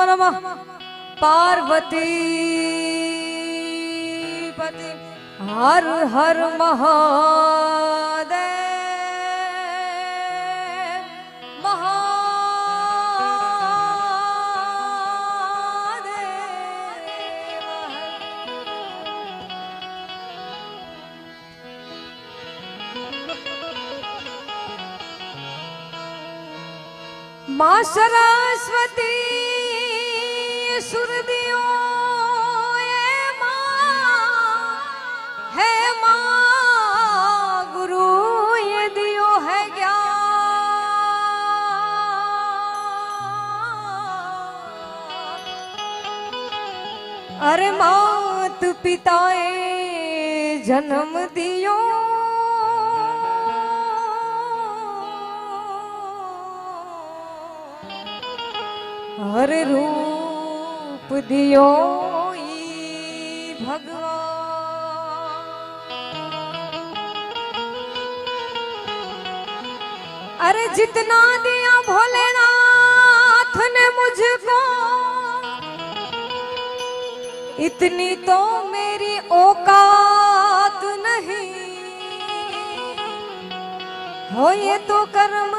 नमः पार्वती पति हर हर महादेव माँ सरस्वती सुरदियों है माँ गुरु ये दियो है ज्ञान। अरे मात पिताए जन्म दियो हर रूप दियो भगवान। अरे जितना दिया भोलेनाथ ने मुझको इतनी तो मेरी औकात नहीं हो, ये तो कर्म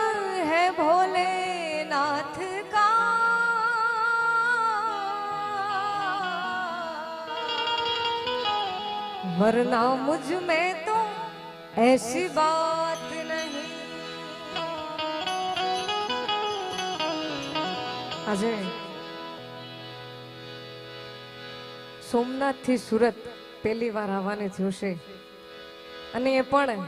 है भोलेनाथ का। वरना मुझ में तो ऐसी बात नहीं। આજે સોમનાથ થી સુરત પહેલી વાર આવવાની થયું છે અને એ પણ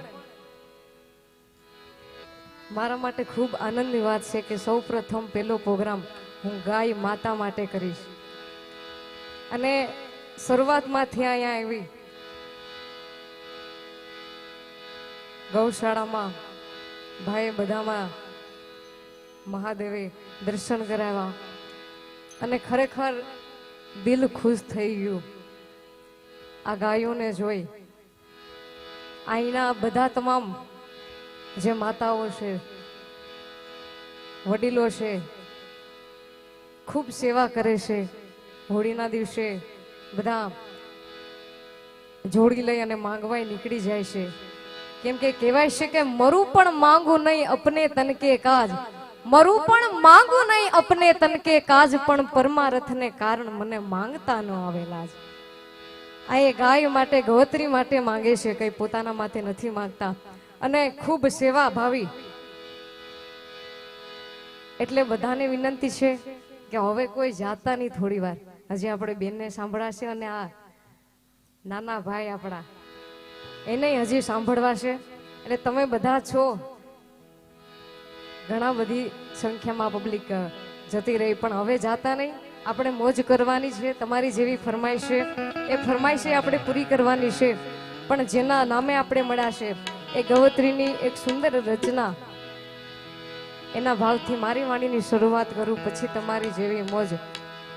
મારા માટે ખૂબ આનંદની વાત છે કે સૌ પ્રથમ પહેલો પ્રોગ્રામ હું ગાય માતા માટે કરીશ અને શરૂઆતમાંથી અહીંયા આવી ગૌશાળામાં ભાઈ બધામાં મહાદેવે દર્શન કરાવ્યા અને ખરેખર દિલ ખુશ થઈ ગયું આ ગાયોને જોઈ। અહીંના બધા તમામ જે માતાઓ છે વડીલો છે ખૂબ સેવા કરે છે। હોળીના દિવસે બધા જોડી લઈ અને માંગવાય નીકળી જાય છે કેમ કે કહેવાય છે કે મરું પણ માંગુ નહીં અપને તન કે કાજ, મરું પણ માંગુ નહીં અપને તન કે કાજ, પણ પરમારથને કારણ મને માંગતા ન આવેલા જ। આ એ ગાય માટે ગવત્રી માટે માંગે છે, કઈ પોતાના માટે નથી માંગતા અને ખૂબ સેવા ભાવી। એટલે બધાને વિનંતી છે કે હવે કોઈ જાતા નહીં, થોડી વાર હજી આપણે બેનને સાંભળાશે અને આ નાના ભાઈ આપણા એને હજી સાંભળવા છે। એટલે તમે બધા છો, ઘણા બધી સંખ્યામાં પબ્લિક જતી રહી પણ હવે જાતા નહીં, આપણે મોજ કરવાની છે। તમારી જેવી ફરમાઈશ છે એ ફરમાઈશ આપણે પૂરી કરવાની છે, પણ જેના નામે આપણે મળ્યા છે એ ગવત્રીની એક સુંદર રચના એના ભાવથી મારી વાણીની શરૂઆત કરું, પછી તમારી જેવી મોજ।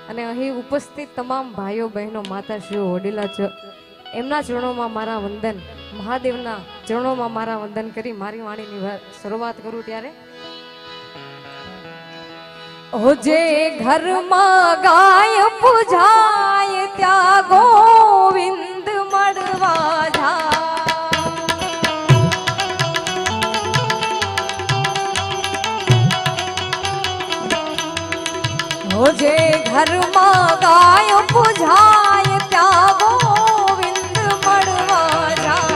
અને અહીં ઉપસ્થિત તમામ ભાઈઓ બહેનો માતાશ્રીઓ વડીલા એમના ચરણોમાં મારા વંદન, મહાદેવના ચરણોમાં મારા વંદન કરી મારી વાણીની શરૂઆત કરું ત્યારે જે ઘરમાં ગાય પૂજાય ત્યાં ગોવિંદ મળવા જાય। જે ઘરમાં ગાય પૂજાય ત્યાં ગોવિંદ મળવા જાય।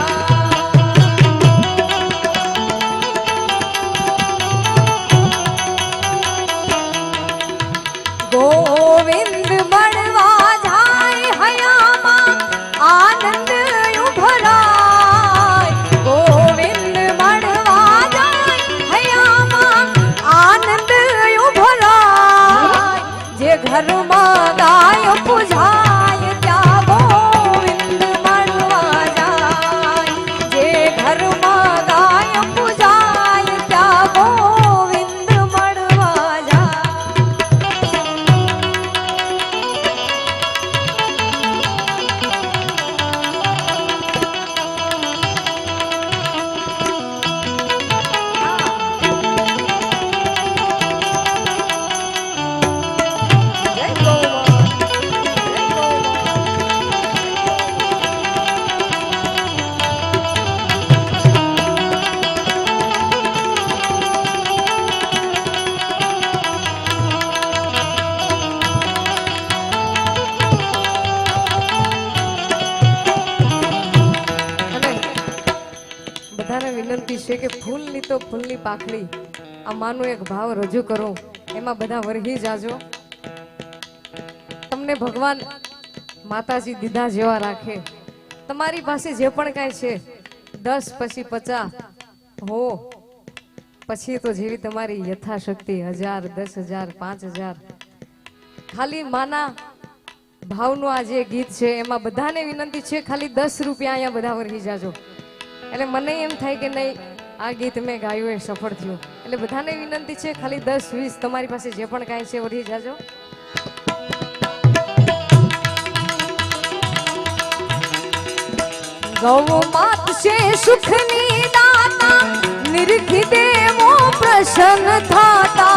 ગોવિંદ મળવા જાય હયામાં આનંદ ઉભરાય। ગોવિંદ મળવા જાય હયામાં આનંદ ઉભરાય। જે ઘરમાં ગાય પૂજાય ત્યાં ગોવિંદ મળવા જાય। જે ઘરમાં ગાય પૂજાય ત્યાં ગોવિંદ મળવા જાય। જય છે કે ફૂલની તો ફૂલની પાખડી, આ માનો એક ભાવ રજૂ કરો, એમાં બધા વરહી જાજો. તમને ભગવાન માતાજી દીધા જેવા રાખે. તમારી પાસે જે પણ કાંઈ છે 10 પછી 50 હો, પછી તો જેવી તમારી યથાશક્તિ 1000 10,000 5,000. ખાલી માના ભાવનું આ જે ગીત છે એમાં બધાને વિનંતી છે ખાલી 10 રૂપિયા અહીંયા બધા વરહી જાજો. એટલે મને એમ થાય કે નહીં આ ગીત મેં ગાયું એ સફળ થયું. એટલે બધાને વિનંતી છે ખાલી 10 20 તમારી પાસે જે પણ કાંઈ છે વરહી જાજો. ગૌ માત છે સુખની દાતા, નિરખી દેવો પ્રસન્ન થાતા.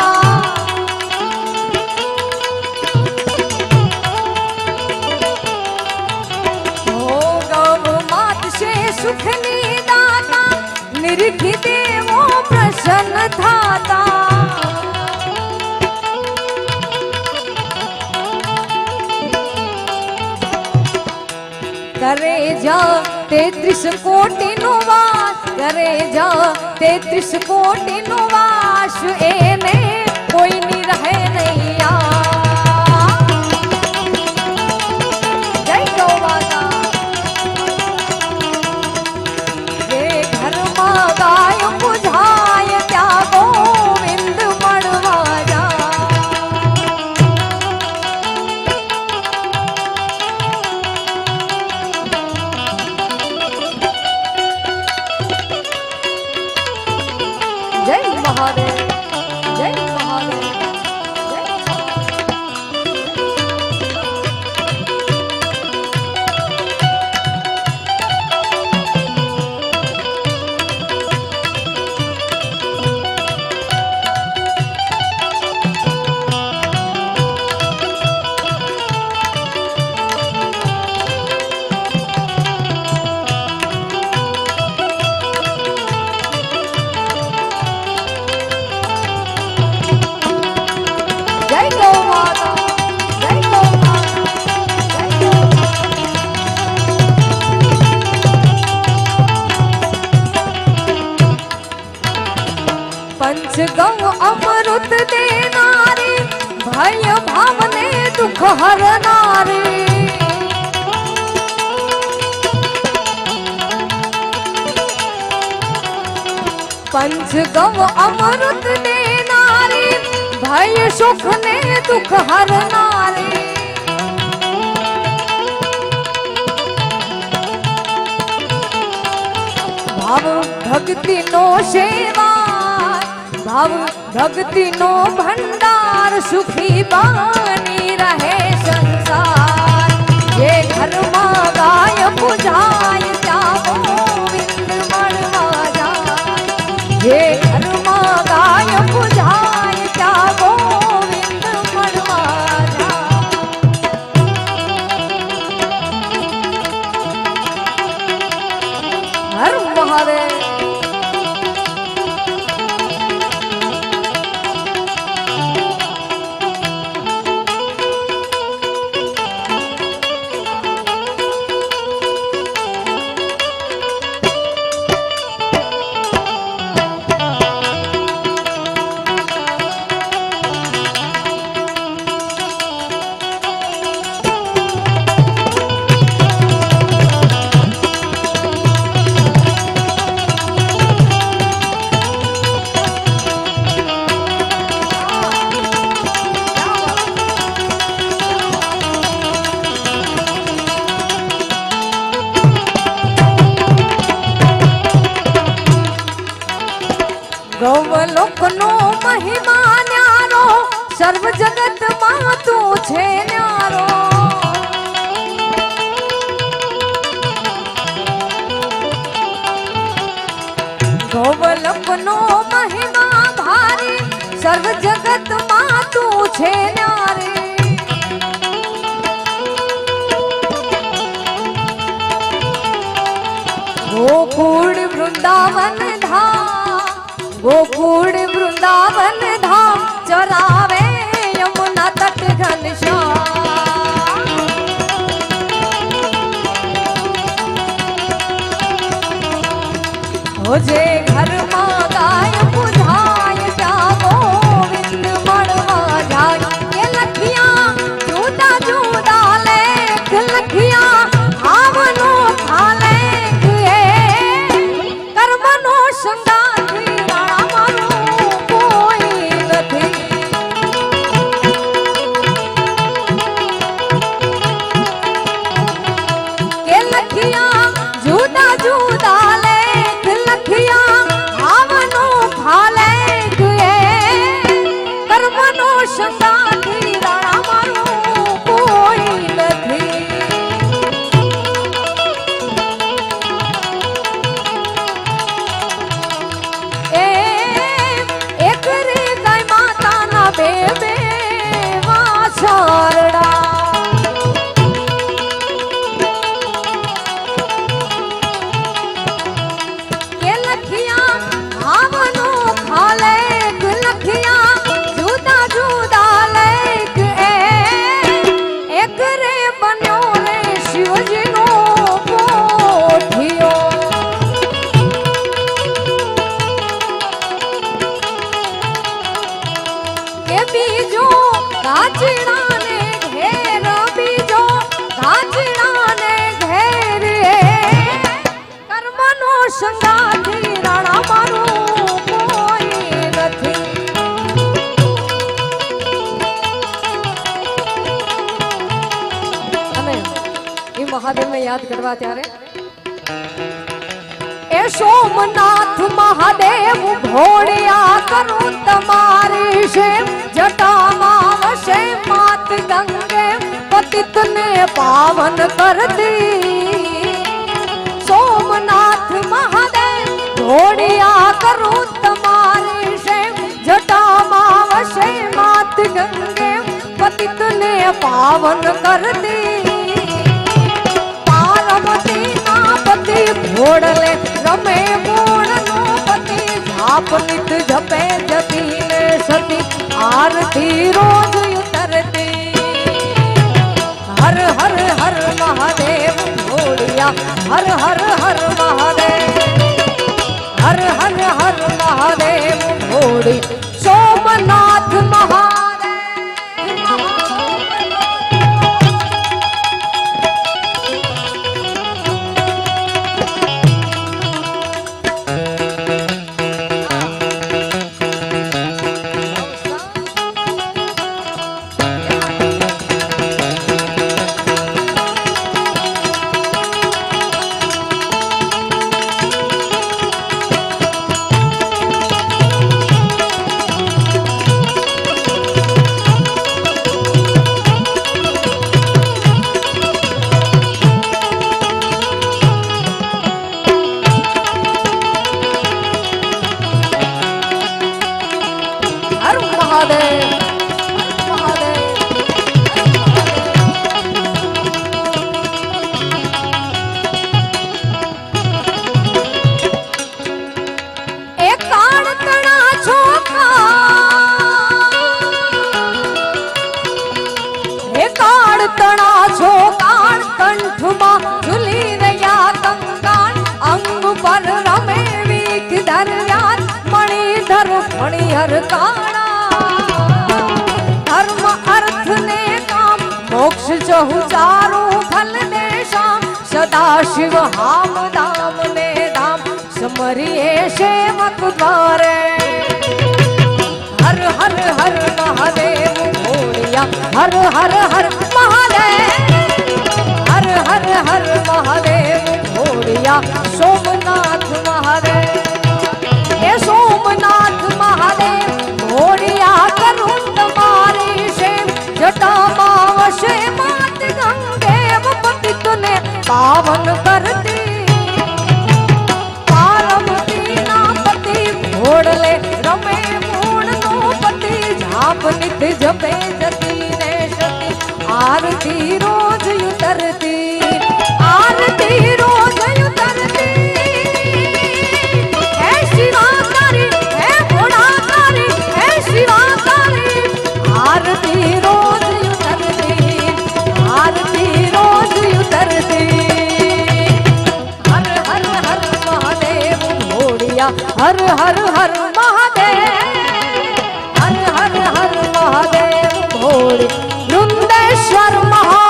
સુખની દાતા, નિરખી દેવો પ્રસન્ન થાતા. કરે જા 33 કોટીનો વાસ, કરે જા 33 કોટીનો વાસ, એને કોઈની રહે નહીં આ. જય ગૌ માતા. ગાય બુઝાય ત્યાં ગોવિંદ મળવા જા. જય મહાદેવ, જય મહાદેવ. पंचगौ अमृत देनारी, भय भावने दुख हरनारी. पंचगौ अमृत देनारी, भय सुख ने दुख हरनारी. भाव भक्ति नो सेवा, भाव भक्ति नो भंडार, सुखी बानी रहे संसार. ये घर में गाय बुझाय ત્યાં ગોવિંદ મળવા જાય. ये घर में गाय बुझाय ત્યાં ગોવિંદ મળવા જાય. હર મહાદેવ. ગૌલોક નો મહિમા ન્યારો, સર્વ જગત માં તું છે ન્યારો. ગૌલોક નો મહિમા ભારી, સર્વ જગત માં તું છે ન્યારી. ગોકુળ વૃંદાવન ધામ, गोकुल वृंदावन धाम, चरावे यमुना तट घनश्याम. हो जे घर મહાદેવને યાદ કરવા ત્યારે એ સોમનાથ મહાદેવ ભોળિયા કરું તમારી છે જટામાં વસે માત ગંગે પતિતને પાવન કરતી સોમનાથ મહાદેવ ભોળિયા કરું તમારી છે જટામાં વસે માત ગંગે પતિતને પાવન કરતી પાર્વતી ના પતિ ભોળલે રમે મૂળનો પતિ જાપ નિત જપે જતી ને સતી આરતી રોજ ઉતરતી હર હર હર મહાદેવ ભોળિયા હર હર હર મહાદેવ હર હર હર મહાદેવ ભોળી સોમનાથ મહાદેવ મણિહર કાણા ધર્મ અર્થ ને કામ મોક્ષ જહુ ચારું ફલ ને શામ સદા શિવ હામ દામ ને ધામ સમરીએ સેવક દ્વારે હર હર હર મહાદેવ ભોળિયા હર હર હર મહાદેવ હર હર હર મહાદેવ ભોળિયા સોમનાથ મહાદેવ એ સોમનાથ મહાદેવ ભોળિયા કરું તમારી સેવ જટામાં વસે માત ગંગે પતિતને પાવન કરતી પાર્વતી ના પતિ ભોળલે રમે મૂળનો પતિ જાપ નિત જપે જતી ને સતી આરતી રોજ ઉતરતી આરતી રોજ ઉતરતી आरती रोज उतरती आरती रोज उतरती हर हर हर महादेव भोड़िया हर हर हर महादेव हर हर हर महादेव भोड़ी वृंदेश्वर महादेव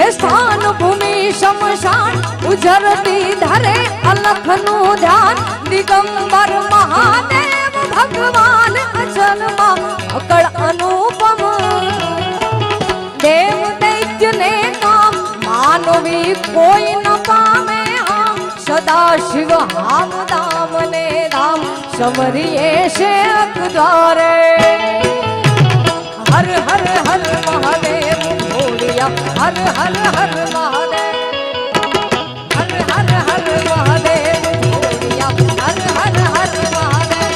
એ સ્થાન ભૂમિ શમશાન ઉજરતી ધરે અલખનું ધ્યાન દિગંબર મહાદેવ ભગવાન અચલમાં અકળ અનુપમ દેવ દૈત્ય ને કામ માનવી કોઈ ન પામે આમ સદા શિવ હામ દામ ને દામ સમરીએ શેખ દ્વારે હર હર હર મહાદેવ ભોળિયા હર હર હર મહાદેવ હર હર હર મહાદેવ ભોળિયા હર હર હર મહાદેવ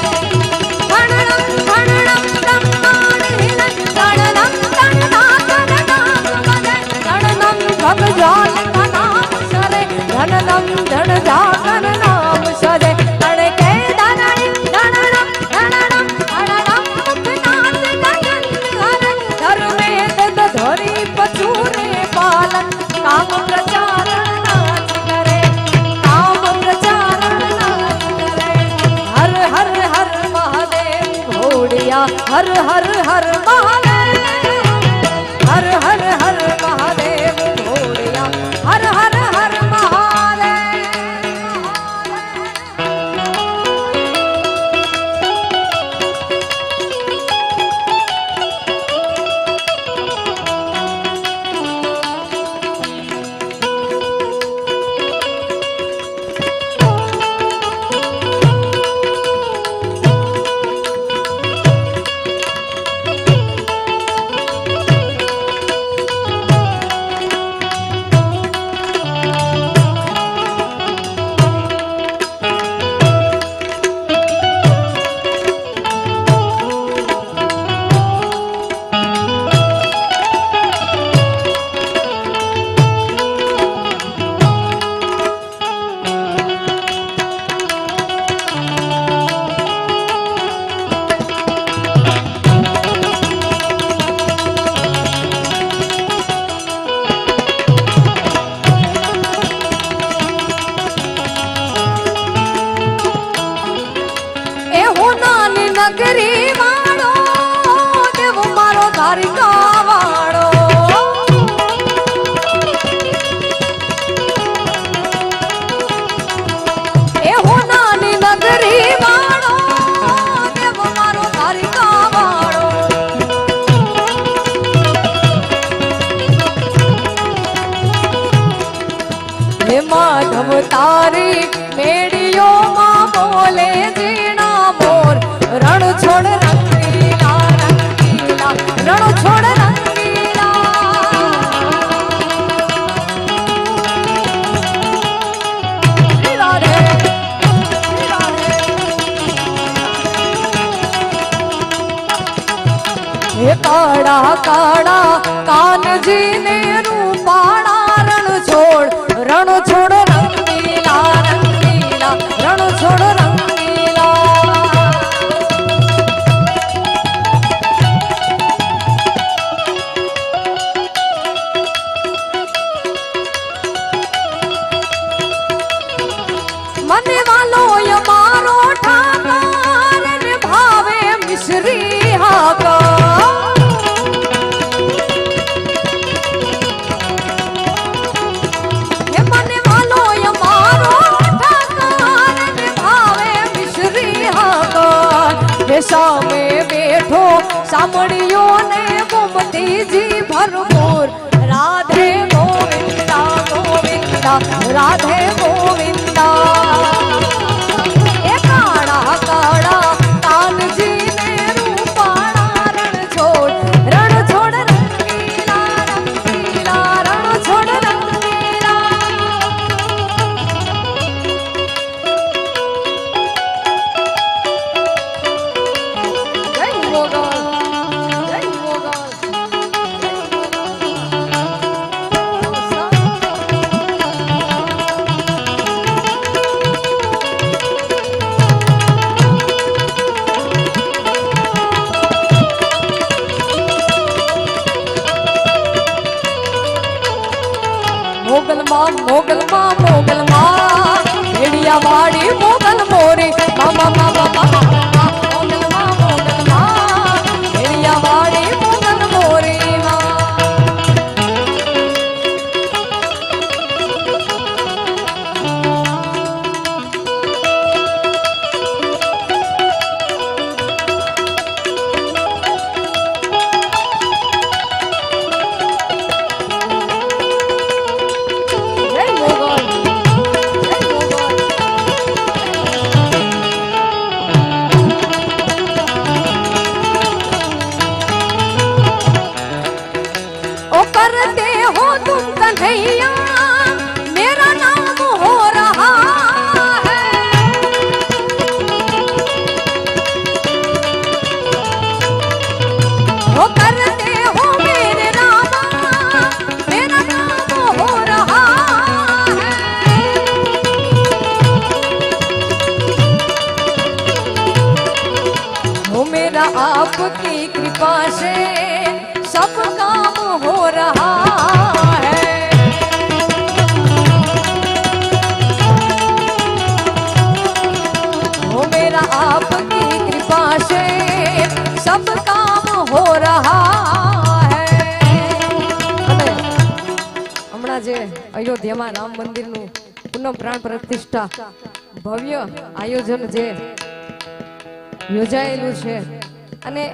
ગણનમ ગણનમ બ્રહ્માંડ હિલન ગણનમ ગણનાથ નામ મદે ગણનમ ભગવાન કા નામ સરે ગણનમ જણ જાગર નામ સરે ગણ કે દનણી ગણનમ ગણનમ ગણનમ મુખનાથ ગગન હરે ધર્મે દદ ધરી પચુરે પાલન કામ પ્રચારણ નાચ કરે કામ પ્રચારણ નાચ કરે હર હર હર મહાદેવ ભોળિયા હર હર હર મહાદેવ હર હર હર મહાદેવ ભોળિયા હર હર હર મહાદેવ એ હું નાની નગરી વાળો દેવ મારો દ્વારિકા વાળો એ હું નાની નગરી વાળો દેવ મારો દ્વારિકા વાળો હે માધવ તારી મેડીઓમાં બોલે જીણા મોર રણ છોડ રંગીલા રંગીલા રણ છોડ રંગીલા રાધે રાધે હે કાળા કાળા કાનજી ને રૂપાળા રણ છોડ રંગીલા રંગીલા રણ છોડ રંગીલા મને વાલો મારો ઠાકર ને ભાવે મિશ્રી હાકા હે મને વાલો મારો ઠાકર ને ભાવે મિશ્રી હાકા હે સામે બેઠો સાંભળ્યો ને ગોમતીજી ભરપૂર રાધે ગોવિંદા ગોવિંદા રાધે ગોવિંદા એ કાળા કાળા કાનજી ને રૂપાળા રણ છોડ રંગીલા રંગીલા રણ છોડ રંગીલા જય મોગલ જય મોગલ મોગલ માં ભેડિયા વાડી મોગલ મોરી મામા મામા મામા મોગલ માં ભેડિયા વાડી મોગલ મોરી करते हो तुम कन्हैया मेरा नाम हो रहा है। वो करते हो मेरे रामा मेरा नाम हो रहा है। वो मेरा आपकी कृपा से सब काम हो रहा है। वो मेरा आपकी कृपा से सब काम हो रहा है। અને હમણાં જે અયોધ્યામાં રામ મંદિરનું પુનઃ પ્રાણ પ્રતિષ્ઠા ભવ્ય આયોજન જે યોજાયેલું છે અને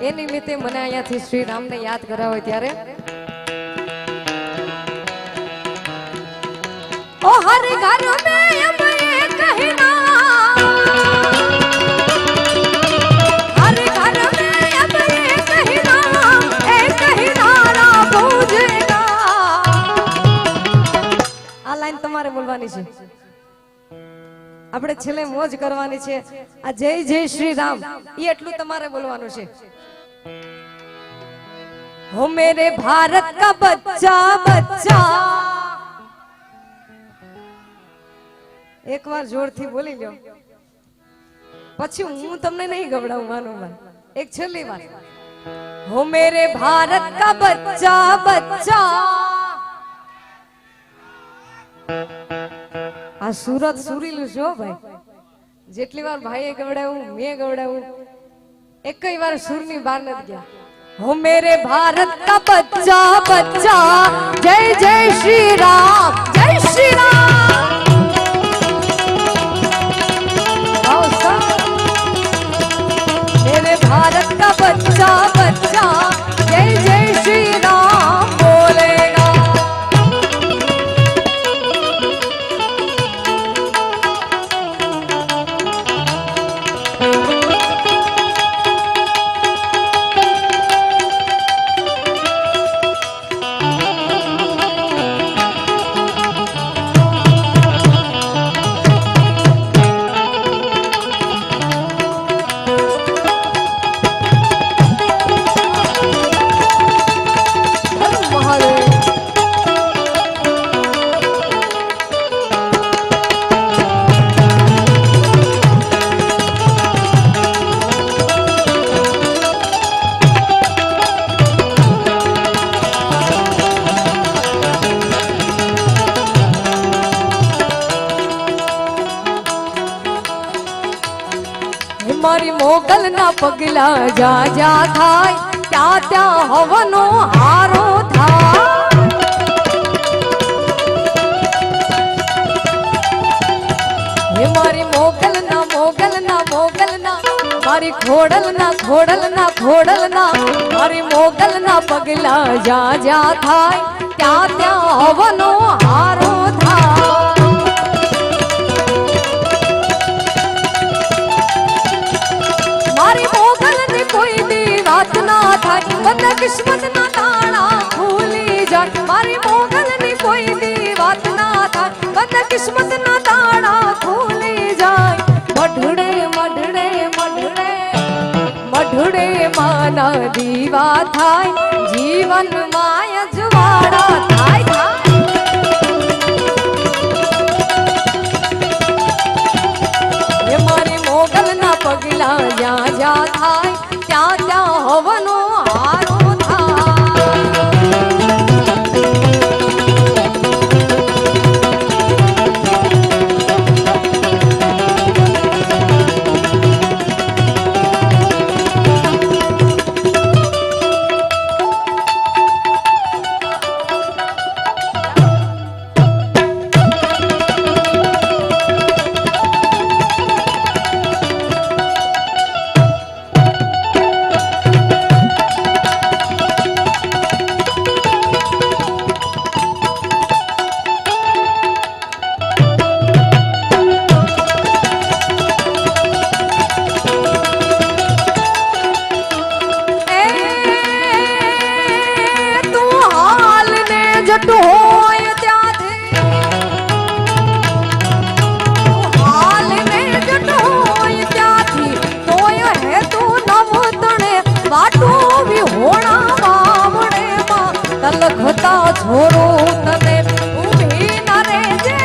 એ નિમિત્તે મને અહીંયાથી શ્રી રામને યાદ કરાવે ત્યારે ઓ હર ઘર મે અબ એક હી નામ, હર ઘર મે અબ એક હી નામ, એક હી નારા ગૂંજેગા। આ લાઈન તમારે બોલવાની છે, આપણે છેલ્લે મોજ કરવાની છે। આ જય જય શ્રી રામ એ એટલું તમારે બોલવાનું છે। हो मेरे भारत का बच्चा बच्चा, एक बार जोर थी बोली लो પછી હું તમને નહીં ગવડાવું માનો એક છેલ્લી વાર। हो मेरे भारत का बच्चा बच्चा, આ સુરત સુરીલું છો ભાઈ, જેટલી વાર ભાઈએ ગવડાવું મેં ગવડાવું એકઈ વાર સુરની બહાર નથી ગયા। हो मेरे भारत का बच्चा बच्चा, जय जय श्री राम जय श्री राम। मेरे भारत का बच्चा बच्चा, जय जय श्री राम बोलेगा। મારી મોગલ ના પગલા જા જા થાય, ત્યાં ત્યાં હવનો હારો થાય। હે મારી મોગલ ના મોગલ ના મોગલ ના, મારી ખોડલ ના ખોડલ ના ખોડલ ના, મારી મોગલ ના પગલા જા જા થાય, ત્યાં ત્યાં હવનો હારો થાય। મારી મોગલ ની કોઈ દી વાત ના થાય, બધા કિસ્મત ના તાળા ખુલી જાય। મારી મોગલ ની કોઈ દી વાત ના થાય, બધા કિસ્મત ના તાળા ખુલી જાય। મઢડે મઢડે મઢડે મઢડે માના દીવા થાય, જીવન માય જવાળા થાય થાય। મારી મોગલ ના પગલા જ્યાં જ્યાં થાય, ત્યાં ત્યાં હવનો હારો થાય। જટ હોય ત્યાંથી હાલને જટ હોય ત્યાંથી તોય હે તું નવતણે વાટું વિહોણા વાવડે માં તલખતા છોરો તને ઊભી ન રેજે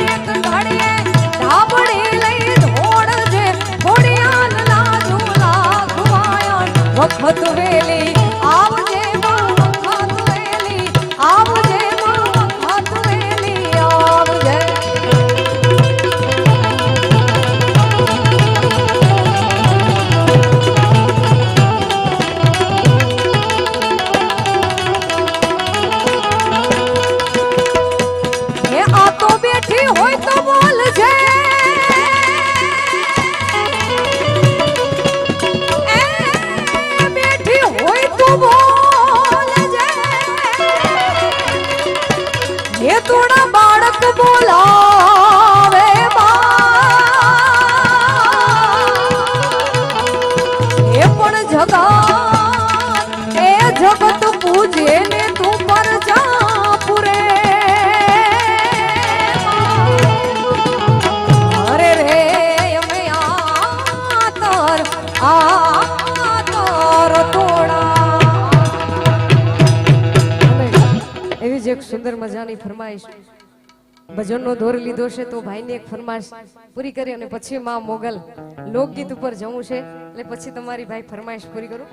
એક ઘડીએ ધાબડી લઈ ધોડજે ઘોડિયાલ લાજુ લાગવાયા વખત વેલી આવજે માં વખત વેલી આવજે માં વખત વેલી આવજે એ આ તો બેઠી હોય તો બોલજે એ બેઠી હોય તો બોલજે એ થોડા બાળક બોલાવે એ પણ જગત એ જગત પૂજે ને તું પર જા પુરે અરે રે અમે આતર તોડા એવી જ એક સુંદર મજાની ફરમાઈશ ભજનનો દોર લીધો છે તો ભાઈની એક ફરમાઈશ પૂરી કરી અને પછી માં મોગલ લોકગીત ઉપર જવું છે એટલે પછી તમારી ભાઈ ફરમાઈશ પૂરી કરું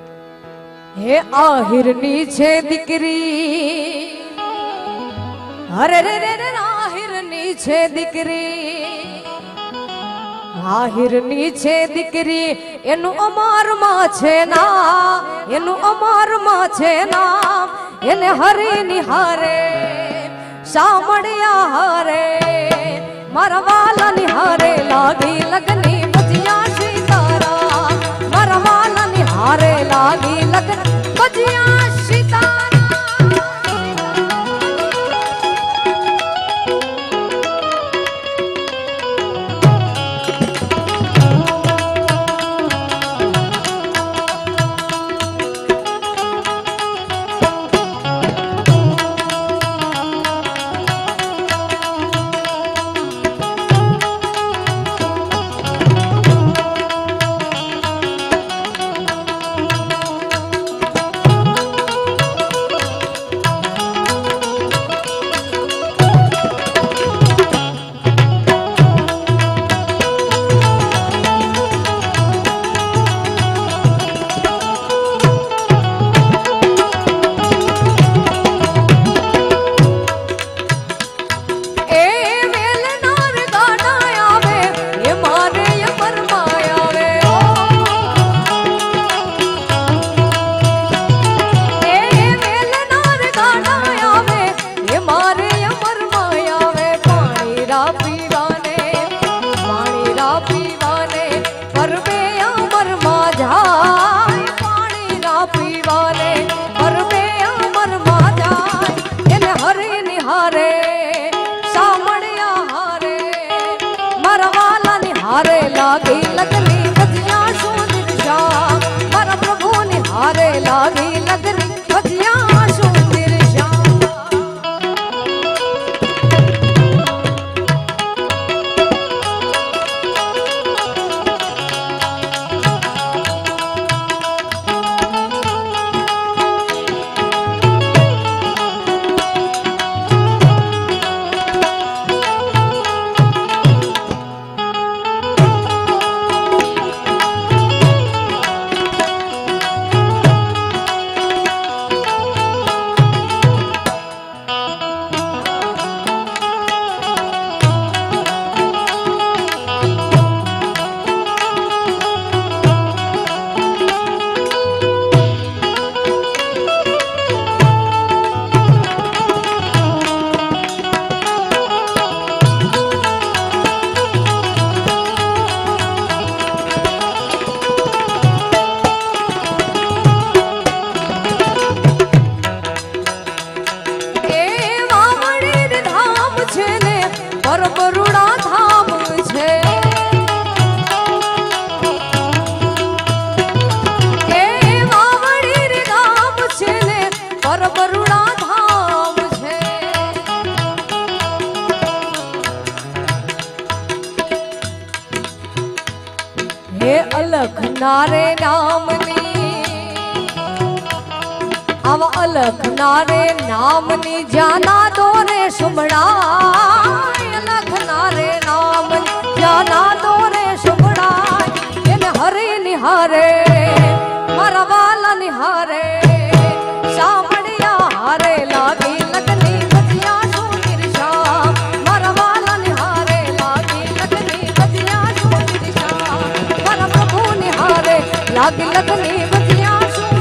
હે આહિરની છે દીકરી અરે રે રે રે આહિરની છે દીકરી આહિરની છે દીકરી એનું અમારમાં છે નામ એનું અમારમાં છે નામ એને હરી નિહારે સામળિયા હારે મારા વાલા નિહારે લાગી લગની બજિયા સીતારા મારા વાલા નિહારે લાગી લગન બજિયા સીતારા લાગી લગની ભજિયા શું દિશા મારા પ્રભુની હારે લાગી લગની ભજિયા શું દિશા પર બરુડા ધામ છે નારે નામની આવા અલખ નારે નામની જાના દોરે સુમડાય અલખ નારે નામની જાના દોરે સુમડાય એને હરે નિહારે મારા વાલા નિહારે સાંભળ્યા હારે લાગી લગની બજિયા શું નિરશા મારા વાલા નિહારે લાગી લગની બજિયા શું નિરશા મારા પ્રભુ નિહારે લાગી લગની બજિયા શું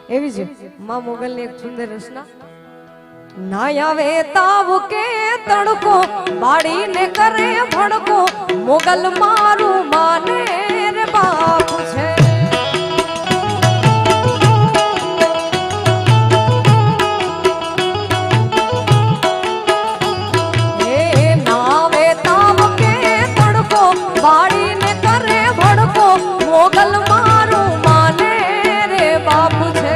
એવી જ માં મોગલની એક સુંદર રચના ના આવે તાવ કે તડકો બાળીને કરે ભડકો મોગલ મારું માને રે બાપ છે એ ના આવે તાવ કે તડકો બાળીને કરે ભડકો મોગલ મારું માને રે બાપ છે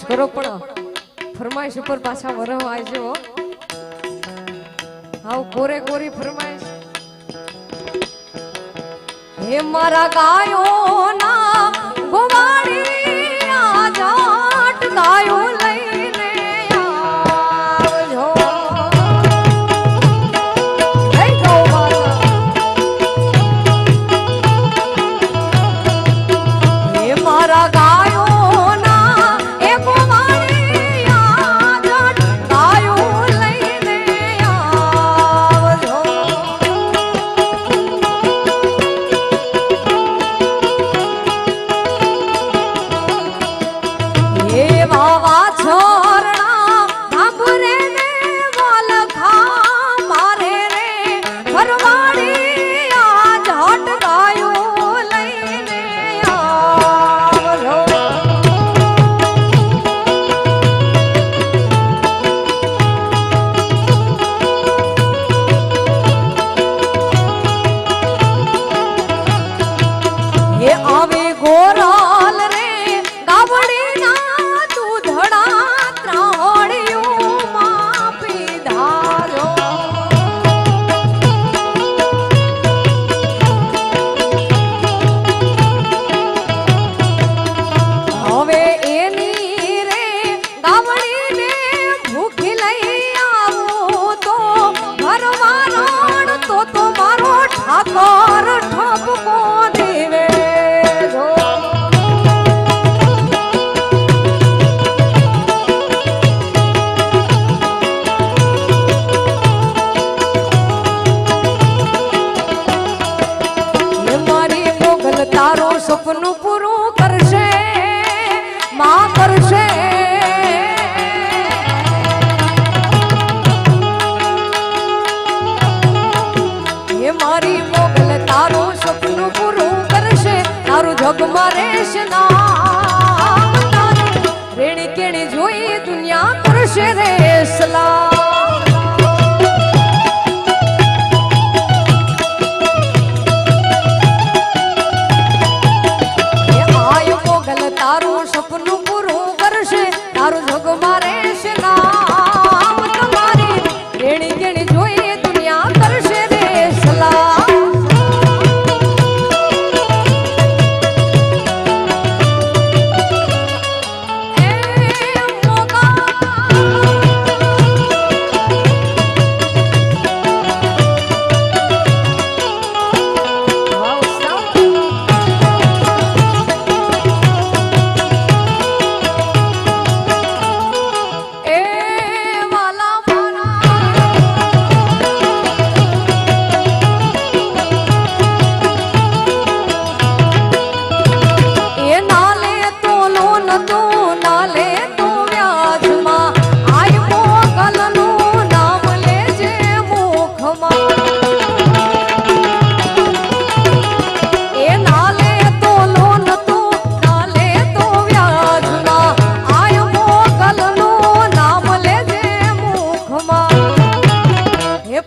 કરો પણ ફરમાઈશ ઉપર પાછા વરવ આવજો આવ કોરે કોરી ફરમાઈશ હે મારા ગાયો ના ગોવાળી આ જાટ ગાયો લઈને આવજો હે ગોવાળા હે મારા ગાયો કેણી જોઈ દુનિયા કરશે રે સલામ તારું સપનું પૂરું કરશે તારું જગ મારે છે નામ તમારી રેણી કેણી જોઈએ દુનિયા કરશે રે સલામ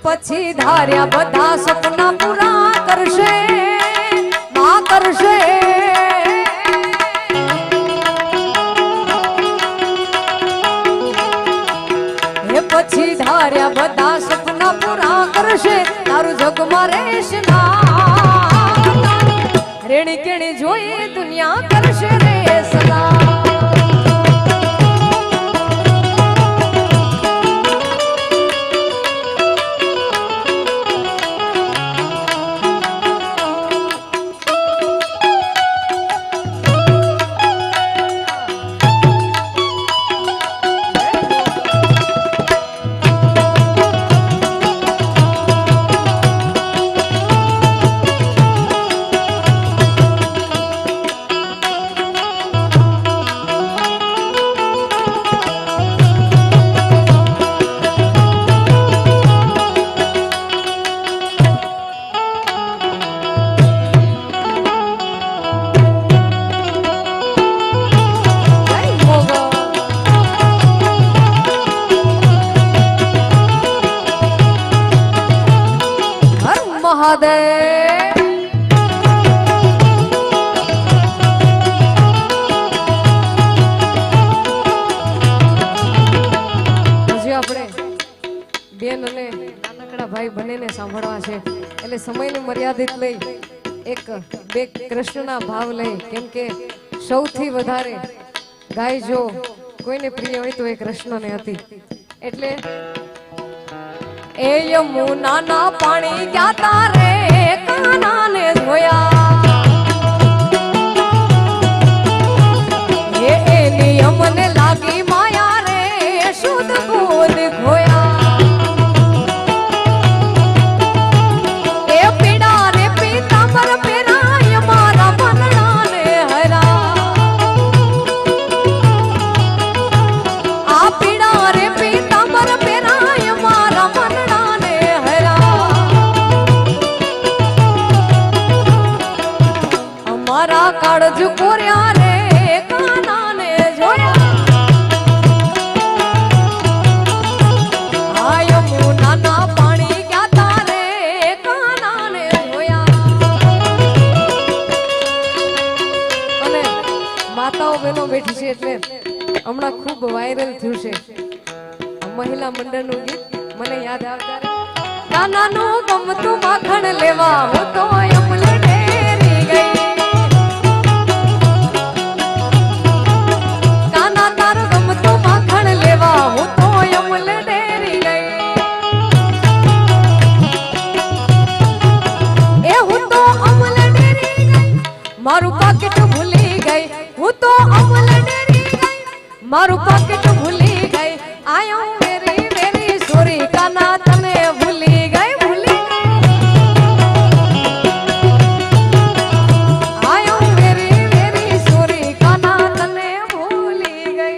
પછી ધાર્યા બધા સપના પૂરા કરશે માં કરશે હે પછી ધાર્યા બધા સપના પૂરા કરશે તારું જગમાં રહેશે ના રેણી કેણી જોઈ દુનિયા કરશે રે સલામ મહાદેવ હજી આપણે બેન અને નાનકડા ભાઈ બંનેને સાંભળવા છે એટલે સમયને મર્યાદિત લઈ એક બે કૃષ્ણના ભાવ લઈ કેમ કે સૌથી વધારે ગાય જો કોઈને પ્રિય હોય તો એ કૃષ્ણને હતી એટલે એ યમુના ના પાણી ગયા તારે કાનાને ધોયા એ એની અમને લાગી માયા રે શુદ્ધ ગોદ ખોયા એ પીડા રે પીતાંબર પેરાય મારા મનડાને હરા આ પીડા રે પીતાંબર પેરાય મારા કાળજ કોર્યા રે કાનાને જોયા આ યમુના ના પાણી ગયા તારે કાનાને જોયા અને માતાઓ બહેનો બેઠી છે એટલે હમણાં ખૂબ વાયરલ થયું છે મહિલા મંડળનું ગીત મને યાદ આવતા કાનાનું ગમતું માખણ લેવા હું તો અમલે ડેરી ગઈ મારું પાકેટ ભૂલી ગઈ હું તો અમલ ડરી ગઈ મારું પાકેટ ભૂલી ગઈ આયો મેરી મેરી સોરી કાના તને ભૂલી ગઈ આયો મેરી મેરી સોરી કાના તને ભૂલી ગઈ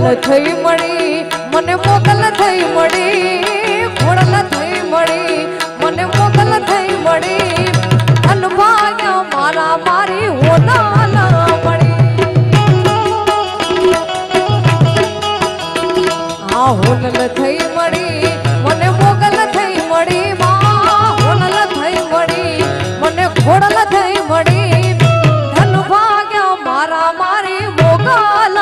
ખોડલ થઈ મળી મને મોકલ થઈ મળી ખોડલ થઈ મળી મને મોકલ થઈ મળી ધન ભાગ્ય મારા મારી હોના મળી આ હોનલ થઈ મળી મને મોકલ થઈ મળી માં હોનલ થઈ મળી મને ખોડલ થઈ મળી ધન ભાગ્ય મારા મારી મોકલ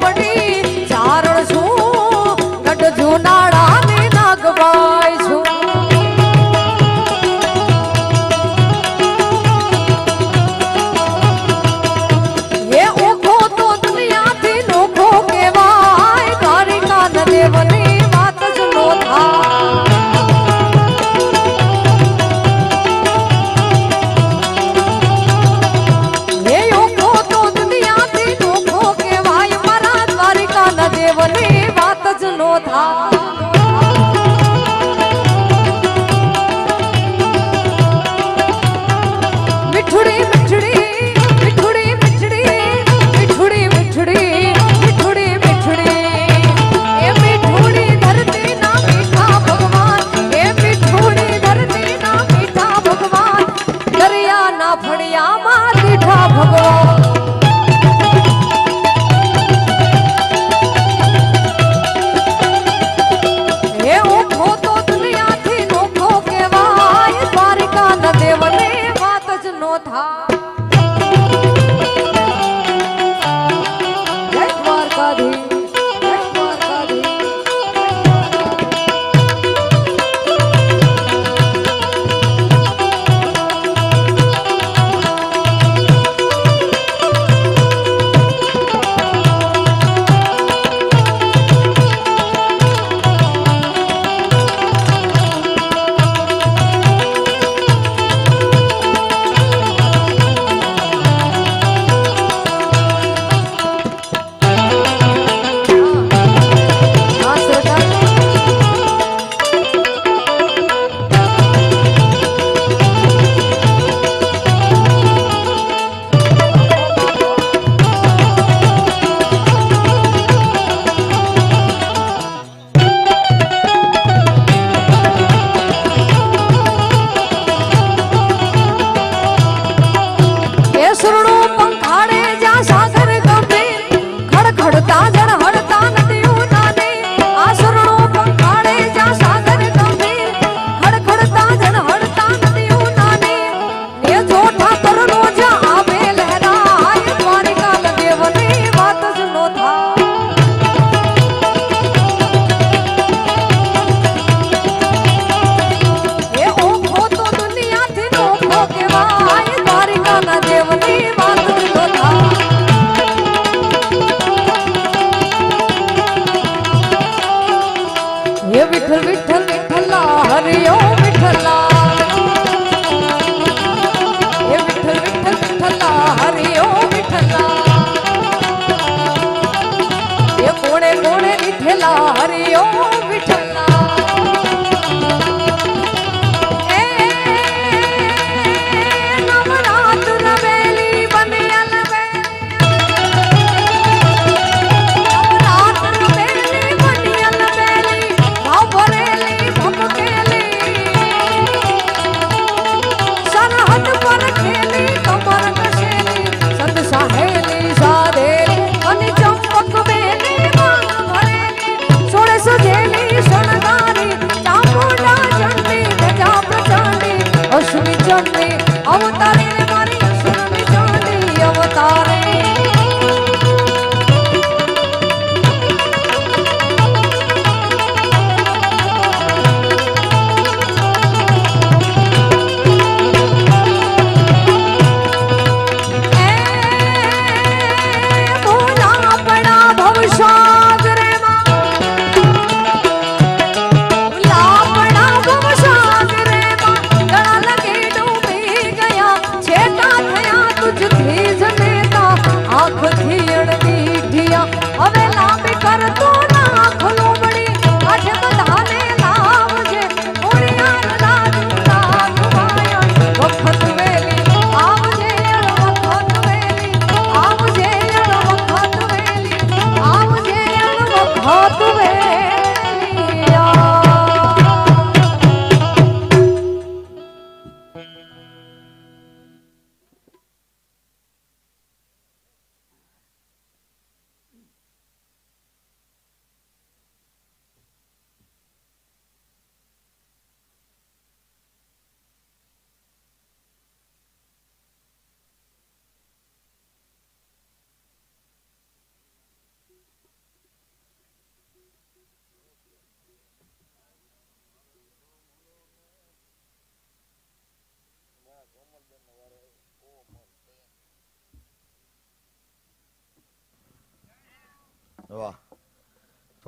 મળી ચારણ છું ગઢ જુનાળા ને નાગવા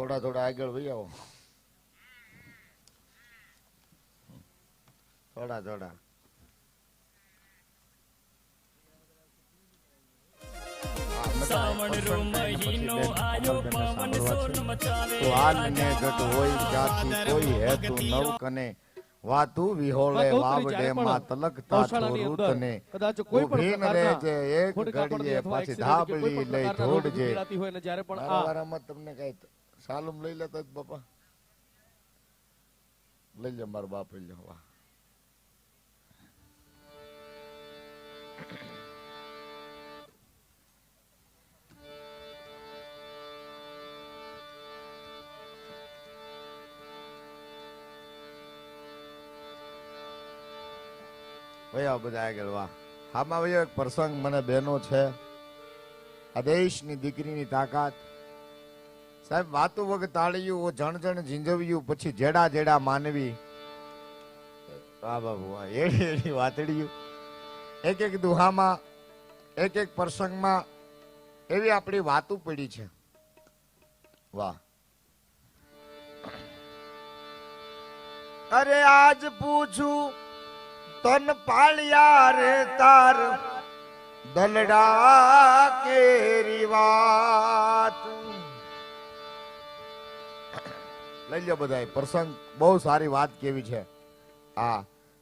થોડા થોડા આગળ વહી આવો, થોડા થોડા. સાવણ રો મહિનો આયો પવન સોન મચાવે તો આલને ઘટ હોય જાતી કોઈ હેતુ નવ કને વાતું વિહોળે વાવડે માં તલકતા છોરું તને કદાચ કોઈ પણ ઉભીન રહેજે એક ઘડીએ પાછી ધાબળી લઈ ધોડજે. હોય ને જ્યારે પણ મારા વારામાં તમને કઈ સાલુમ લઈ લેતા જ બાપા લઈ લે, મારા બાપ લઈ લે. વાહ વયા બધા આગળ. વાહ આમાં વયો એક પ્રસંગ મને બહેનો છે, આ દેશની દીકરીની તાકાત. સાહેબ વાતું વગ તાળિયું જણ જણ ઝીંઝવ્યું પછી જેડા જેડા માનવી. વાહ બાબુ વાહ એડી એડી વાતડિયું. એક એક દુહામાં એક એક પ્રસંગમાં એવી આપણી વાતું પડી છે. વાહ અરે આજ પૂછું તન પાળિયા રે તાર દલડા કેરી વાત. લઈ લો બધા પ્રસંગ બહુ સારી વાત કેવી છે. આ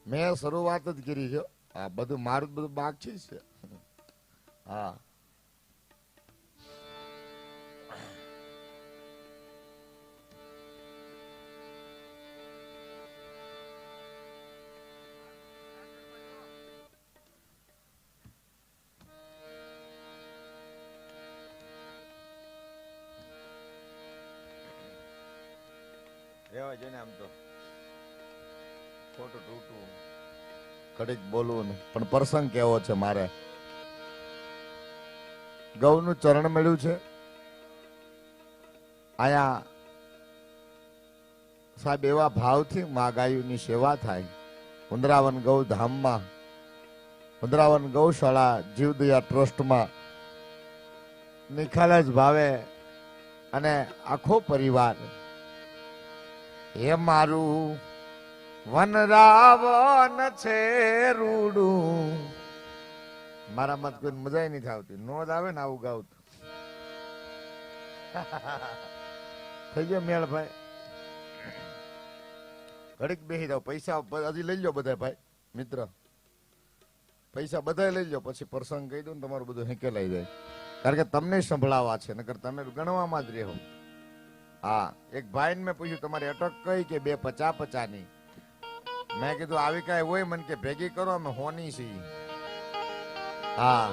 મેં શરૂઆત જ કરી છે, આ બધું મારું બધું બાકી છે. હા રેવા છે ને આમ તો ખોટું તૂટવું ઘડીક બોલવું ને પણ પ્રસંગ કેવો છે. મારે ગૌનું ચરણ મળ્યું છે આયા સાહેબ. એવા ભાવથી મા ગાયુની સેવા થાય. વૃંદાવન ગૌ ધામમાં વૃંદાવન ગૌશાળા જીવદયા ટ્રસ્ટમાં નિખાલસ ભાવે અને આખો પરિવાર એ મારું વનરાવન છે રૂડું. મારા મત કોઈ મજા નહીં થાવતી, નો જ આવે ને આવું ગાવ થઈ ગયો મેળ ભાઈ. ઘડીક બેસી જાવ, પૈસા હજી લઈ લો બધા ભાઈ મિત્ર, પૈસા બધા લઈ લો પછી પ્રસંગ કહી દઉં ને તમારું બધું હેકેલાઈ જાય. કારણ કે તમને સંભળાવવા છે, નકર તમે ગણવામાં જ રહો. હા એક ભાઈ મેં પૂછ્યું તમારી અટક કઈ કે 250 ની. મેં કીધું આવી કઈ હોય મને કે ભેગી કરો અમે હોની છીએ. હા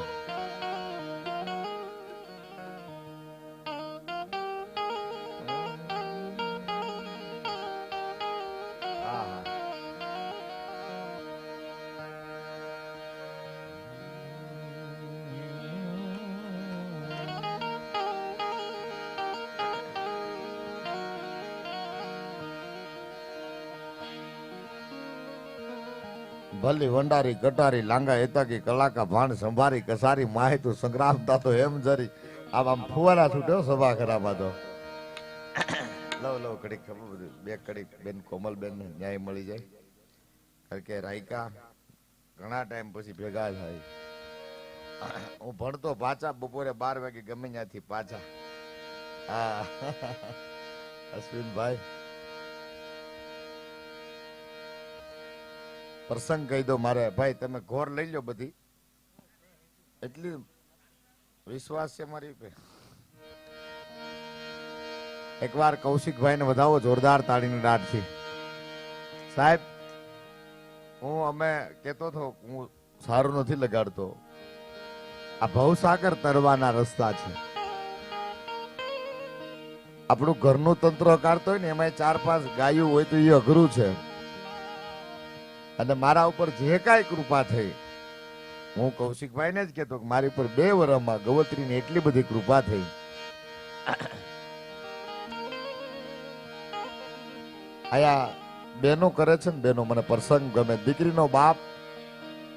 ભલી વંડારી કટારી લાંગા એતાકી કલાકા ભાણ સંભારી કસારી માહિતું સંગ્રામ તાતો હેમ જરી. આમ ફુવારા છૂટ્યો સભા ખરામાં તો લવ કડીક ખબર બધું બે કડીક બેન કોમલ બેન ન્યાય મળી જાય. કારણ કે રાયકા ઘણા ટાઈમ પછી ભેગા થાય. હું ભણતો પાછા બપોરે 12 વાગે ગમે ત્યાંથી પાછા. હા અશ્વિનભાઈ પ્રસંગ કહી દો મારે ભાઈ, તમે ઘોર લઈ લો બધી, એટલી વિશ્વાસ છે મારી પે. એકવાર કૌશિકભાઈ ને વધાવો જોરદાર તાળીની દાઢથી. સાહેબ હું અમે કેતો હતો હું સારું નથી લગાડતો. આ ભવસાગર તરવાના રસ્તા છે. આપણું ઘરનું તંત્ર કાઢતો હોય ને એમાં 4-5 ગાયું હોય તો એ અઘરું છે. અને મારા ઉપર જે કાંઈ કૃપા થઈ, હું કૌશિકભાઈ ને જ કહેતો કે મારી ઉપર 2 વર્ષમાં ગવત્રીની એટલી બધી કૃપા થઈ. આયા બેનો કરે છે ને, બેનો મને પ્રસંગ ગમે. દીકરીનો બાપ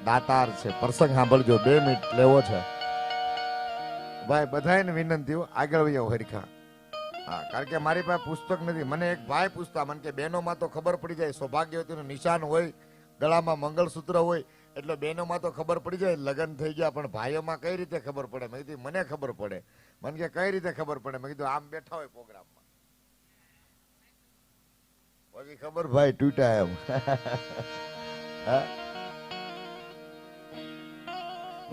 દાતાર છે. પ્રસંગ સાંભળજો, 2 મિનિટ લેવો છે ભાઈ. બધાને વિનંતી આગળ વયો હરખા. હા, કારણ કે મારી પાસે પુસ્તક નથી. મને એક ભાઈ પૂછતા, મને કે બહેનોમાં તો ખબર પડી જાય, સૌભાગ્યવતીનું નિશાન હોય, ગળામાં મંગળસૂત્ર હોય, એટલે બહેનોમાં તો ખબર પડી જાય લગ્ન થઈ ગયા, પણ ભાઈઓમાં કઈ રીતે ખબર પડે? મેં કીધું મને ખબર પડે. મને કે કઈ રીતે ખબર પડે? મેં કીધું આમ બેઠા હોય પ્રોગ્રામમાં, પછી ખબર ભાઈ તૂટ્યા એમ. હા?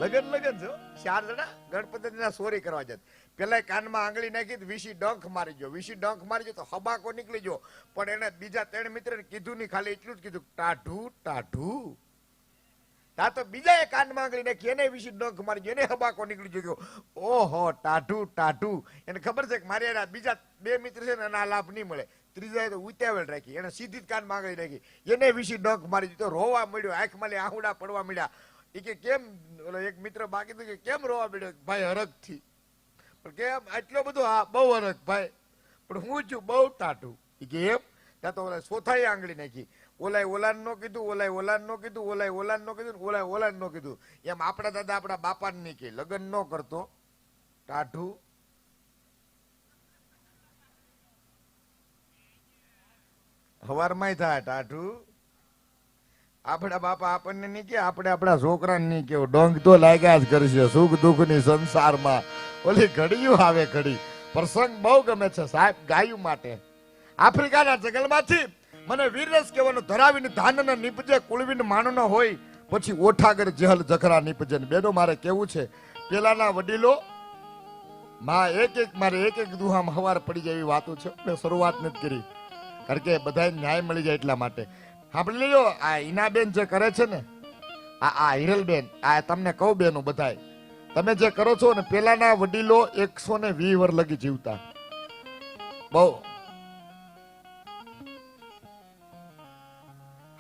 લગન લગન છો 4 જણા ગણપતિના સોરી કરવા જત. પેલા કાનમાં આંગળી નાખી વીસી ડંખ મારી ગયો. વીસી ડંખ મારી ગયો તો હબાકો નીકળી ગયો, પણ એને બીજા 3 મિત્રને કીધું નહીં, ખાલી એટલું જ કીધું ટાઢું ટાઢું. તા તો બીજા એ કાનમાં આંગળી નાખી, એને વીસી ડંખ મારી ગયો, એને હબાકો નીકળી ગયો. ઓહો ટાઢું ટાઢું. એને ખબર છે કે મારે બીજા 2 મિત્ર છે ને એના લાભ નહીં મળે. ત્રીજા તો ઉતાવળ રાખી, એને સીધી જ કાનમાં આંગળી નાખી, એને વીસી ડંખ મારી દીધો. રોવા મળ્યો, આંખમાં આહુડા પડવા મળ્યા. એ કે કેમ? એક મિત્ર બાકી તો કે કેમ રોવા મળ્યો? ભાઈ હરખથી. પણ કેમ આટલો બધો? હા બહુ હરખ ભાઈ, પણ હું છું બહુ ટાટું. એ કે એમ? ત્યાં તો ઓલા ચોથાઈ આંગળી નાખી. ઓલાય ઓલાન નો કીધું, ઓલાય ઓલાન નો કીધું, ઓલાય ઓલાન નો કીધું, ઓલાય ઓલાન નો કીધું. એમ આપણા દાદા આપણા બાપાને નહીં કે લગ્ન ન કરતો ટાઢું. હવારમાંય થાય ટાઢું. આપણા બાપા આપણને નહીં કે, આપણે આપણા છોકરાને નહીં કેવું. ડોંગ તો લાગ્યા જ કરશે સુખ દુઃખ ની સંસારમાં. ઓલી ઘડિયું આવે ઘડી. પ્રસંગ બહુ ગમે છે સાહેબ ગાયું માટે. આફ્રિકાના જંગલમાંથી મને વીરરસ કહેવાનો ધરાવીને ધાનના નીપજે, કુળવીને માનનો હોય, પછી ઓઠાગર જહલ જખરા નીપજે. બેનો મારે કેવું છે, પેલાના વડીલો માં મારે એક દુહામાં હવાર પડી જાય એવી વાતો છે. મેં શરૂઆત નથી કરી કારણ કે બધા ન્યાય મળી જાય એટલા માટે. સાંભળી લેજો, આ ઈનાબેન જે કરે છે ને, આ હિરલબેન, આ તમને કહું બેનો બધાય, તમે જે કરો છો ને, પેલાના વડીલો 120 વર્ષ લગી જીવતા. બહુ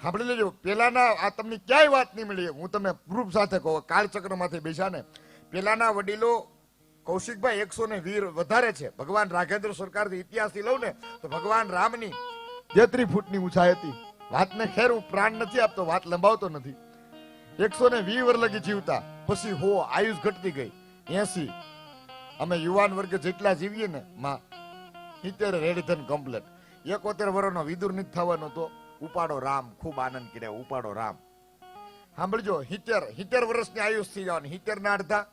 સાંભળી લેજો, પેલાના આ તમને ક્યાંય વાત નહીં મળી. હું તમને પ્રૂફ સાથે કહું, કાળચક્ર માંથી બેસા ને, પેલાના વડીલો કૌશિકભાઈ 120 વધારે છે. ભગવાન રાઘેન્દ્ર સરકાર ઇતિહાસથી લઉં ને તો ભગવાન રામની 33 ફૂટની ઊંચાઈ હતી. વાતને ખેર હું પ્રાણ નથી આપતો, વાત લંબાવતો નથી. 120 વર્ષ લગી જીવતા. પછી આયુષ ઘટતી ગઈ 80. અમે યુવાન વર્ગ જેટલા જીવીએ ને માં 70 રેડીધન કમ્પ્લેટ. 71 વર્ષનો વિદુર નથી થવાનો તો ઉપાડો રામ. ખૂબ આનંદ કર્યો, ઉપાડો રામ. સાંભળજો, 70 વર્ષની આયુષ થઈ જવાની. 70 ના અડધા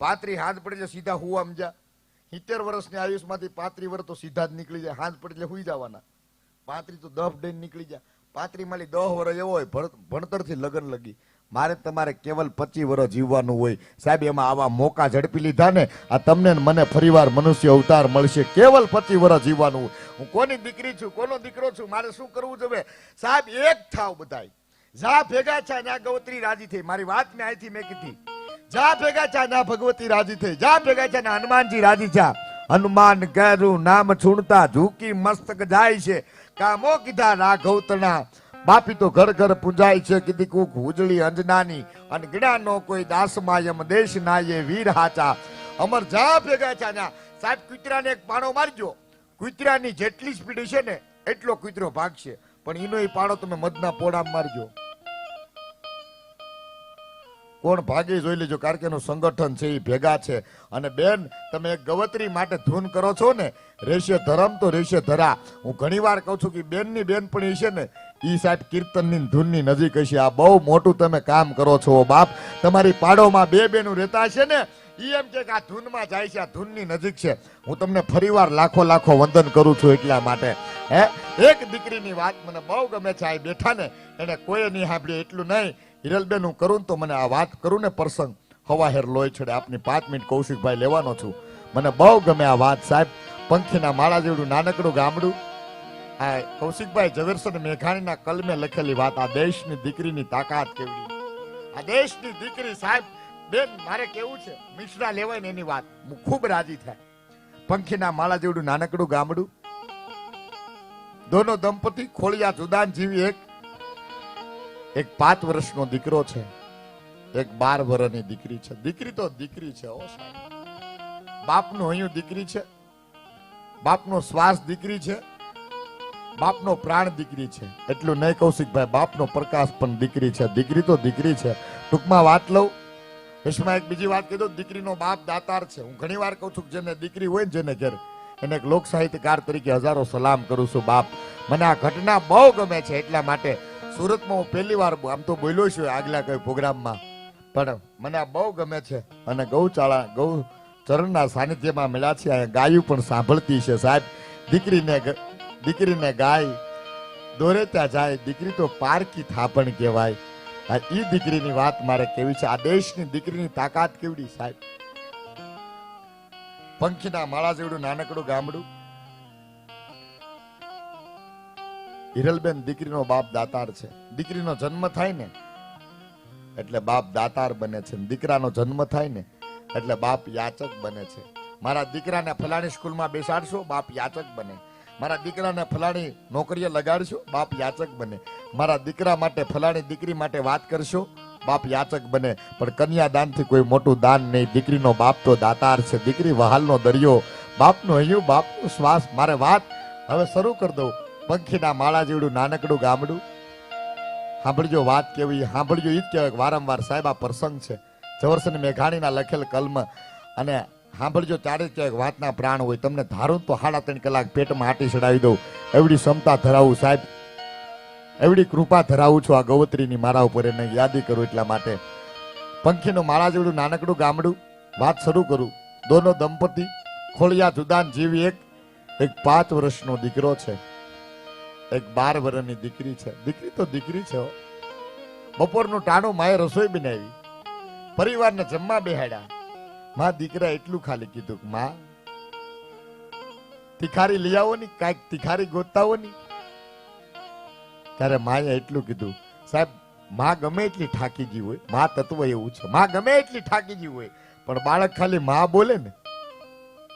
35 હાથ પડે સીધા હુવા સમજ્યા. 70 વર્ષની આયુષ માંથી 35 વર્ષ તો સીધા જ નીકળી જાય. હાથ પડે હુઈ જવાના. 35 તો 10 ડે નીકળી જાય. 35 માંથી 10 વર્ષ એવો હોય ભણતર થી લગ્ન લગી. મારે તમારે કેવલ 25 વર્ષ જીવવાનું હોય સાહેબ. એમાં આવા મોકા ઝડપી લીધા ને, આ તમને મને ફરીવાર મનુષ્ય અવતાર મળશે. કેવલ 25 વર્ષ જીવવાનું હોય. હું કોની દીકરી છું, કોનો દીકરો છું, મારે શું કરવું જોઈએ સાહેબ? એક થાવ બધાય. જા ભેગા છે ના ગૌત્રી રાજી થઈ. મારી વાત મેં અહીંથી મેં કીધી. જા ભેગા છે ના ભગવતી રાજી થઈ. જા ભેગા છે ના હનુમાનજી રાજી છે. હનુમાન કહેરું નામ છૂણતા ઝૂકી મસ્તક જાય છે. કામો કીધા રાઘવ તણા. બાપી તો ઘર ઘર પૂજાય છે. કીધી કુક ઉજળી અંજનાની. અને ગીડા નો કોઈ દાસમાં એમ દેશ નાયે વીર હાચા. અમર જા ભેગા છે ના સાહેબ. કૂતરાને એક પાણો મારજો, કૂતરાની જેટલી સ્પીડ છે ને એટલો કૂતરો ભાગશે. પણ એનો પાણો તમે મધના પોડામાં મારજો, કોણ ભાગે જોઈ લેજો. કારણ કે એનું સંગઠન છે, એ ભેગા છે. અને બેન તમે એક ગવત્રી માટે ધૂન કરો છો ને, રેશે ધરમ તો રેશે ધરા. હું ઘણી વાર કહું છું કે બેનની બેનપણી છે ને ઈ સાહેબ કીર્તનની ધૂનની નજીક હશે. આ બહુ મોટું તમે કામ કરો છો બાપ. તમારી પાડોમાં 2 બેનું રહેતા છે ને, ઈ એમ કે આ ધૂનમાં જાય છે, આ ધૂનની નજીક છે. હું તમને ફરીવાર લાખો લાખો વંદન કરું છું એટલા માટે. એક દીકરીની વાત મને બહુ ગમે છે. આ બેઠા ને એને કોઈ નહીં સાંભળ્યું એટલું નહીં. હિરલબેન હું કરું તો મને આ વાત કરું ને પ્રસંગ હવાહેર લોહી છડે. આપની 5 મિનિટ કૌશિકભાઈ લેવાનો છું. મને બહુ ગમે આ વાત સાહેબ. પંખીના માળા જેવડું નાનકડું ગામડું. આ કૌશિકભાઈ ઝવેરચંદ મેઘાણીના કલમે લખેલી વાત. આ દેશની દીકરીની તાકાત કેવડી. આ દેશની દીકરી સાહેબ. બેન મારે કેવું છે, મિશ્રા લેવાય ને એની વાત હું ખૂબ રાજી થાય. પંખીના માળા જેવડું નાનકડું ગામડું. દોનો દંપતી ખોળિયા જુદાન જીવી. એક 5 વર્ષનો દીકરો છે, એક 12 વર્ષની દીકરી છે. દીકરી તો દીકરી છે ઓ સાહેબ. બાપનું હૈયું દીકરી છે, બાપનો શ્વાસ દીકરી છે, બાપનો પ્રાણ દીકરી છે. એટલું નહીં કૌશિકભાઈ, બાપનો પ્રકાશ પણ દીકરી છે. દીકરી તો દીકરી છે. ટૂંકમાં વાત લઉં, વિશ્વમાં એક બીજી વાત કીધું, દીકરીનો બાપ દાતાર છે. હું ઘણી વાર કહું છું કે જેને દીકરી હોય ને જેને ઘેર, એને એક લોક સાહિત્યકાર તરીકે હજારો સલામ કરું છું. બાપ, મને આ ઘટના બહુ ગમે છે. એટલા માટે સુરતમાં હું પહેલી વાર આમ તો બોલ્યો છું આગલા કઈ પ્રોગ્રામમાં, પણ મને આ બહુ ગમે છે. અને ગૌશાળા ગૌ ચરણના સાનિધ્યમાં મળ્યા છે. અહીંયા ગાયું પણ સાંભળતી છે સાહેબ. દીકરીને ગાય દોરે ત્યાં જાય, દીકરી તો પારકી થાપણ કહેવાય. આ ઈ દીકરીની વાત મારે કેવી છે. આ દેશની દીકરીની તાકાત કેવડી સાહેબ. પંખીના માળા જેવડું નાનકડું ગામડું. હિરલબેન દીકરીનો બાપ દાતાર છે. દીકરીનો જન્મ થાય ને એટલે બાપ દાતાર બને છે. દીકરાનો જન્મ થાય ને એટલે બાપ યાચક બને છે. મારા દીકરાને ફલાણી સ્કૂલમાં બેસાડશો, બાપ યાચક બને. મારા દીકરાને ફલાણી નોકરીએ લગાડશો, બાપ યાચક બને. મારા દીકરા માટે ફલાણી દીકરી માટે વાત કરશો, બાપ યાચક બને. પણ કન્યાદાનથી કોઈ મોટું દાન નહીં. દીકરીનો બાપ તો દાતાર છે. દીકરી વહાલનો દરિયો, બાપનું હૈયું, બાપનું શ્વાસ. મારે વાત હવે શરૂ કરી દઉં. પંખીના માળા જેવડું નાનકડું ગામડું. સાંભળજો વાત કેવી, સાંભળજો. ઈ જ કહેવાય વારંવાર સાહેબ આ પ્રસંગ છે. ઝવેરચંદ મેઘાણીના લખેલ કલમ. અને સાંભળજો, ચારે ક્યાંક વાતના પ્રાણ હોય. તમને ધારું તો 3.5 કલાક પેટમાં આટી ચડાવી દઉં એવડી ક્ષમતા ધરાવું સાહેબ. એવડી કૃપા ધરાવું છું આ ગૌત્રીની મારા ઉપર, એને યાદી કરું એટલા માટે. પંખીનું માળા જેવડું નાનકડું ગામડું. વાત શરૂ કરું. દોનો દંપતી ખોળિયા જુદાન જીવી. એક 5 વર્ષનો દીકરો છે, એક 12 વર્ષની દીકરી છે. દીકરી તો દીકરી છે. બપોરનું ટાણું માએ રસોઈ બનાવી, પરિવારને જમવા બેહાડ્યા. માં દીકરા એટલું ખાલી કીધું કે માં તિખારી લઈ આવો ની, કાંઈક તિખારી ગોતતા હો ની. ત્યારે માએ એટલું કીધું સાહેબ, માં ગમે એટલી થાકી ગઈ હોય, માં તત્વ એવું છે, માં ગમે એટલી થાકી ગઈ હોય, પણ બાળક ખાલી માં બોલે ને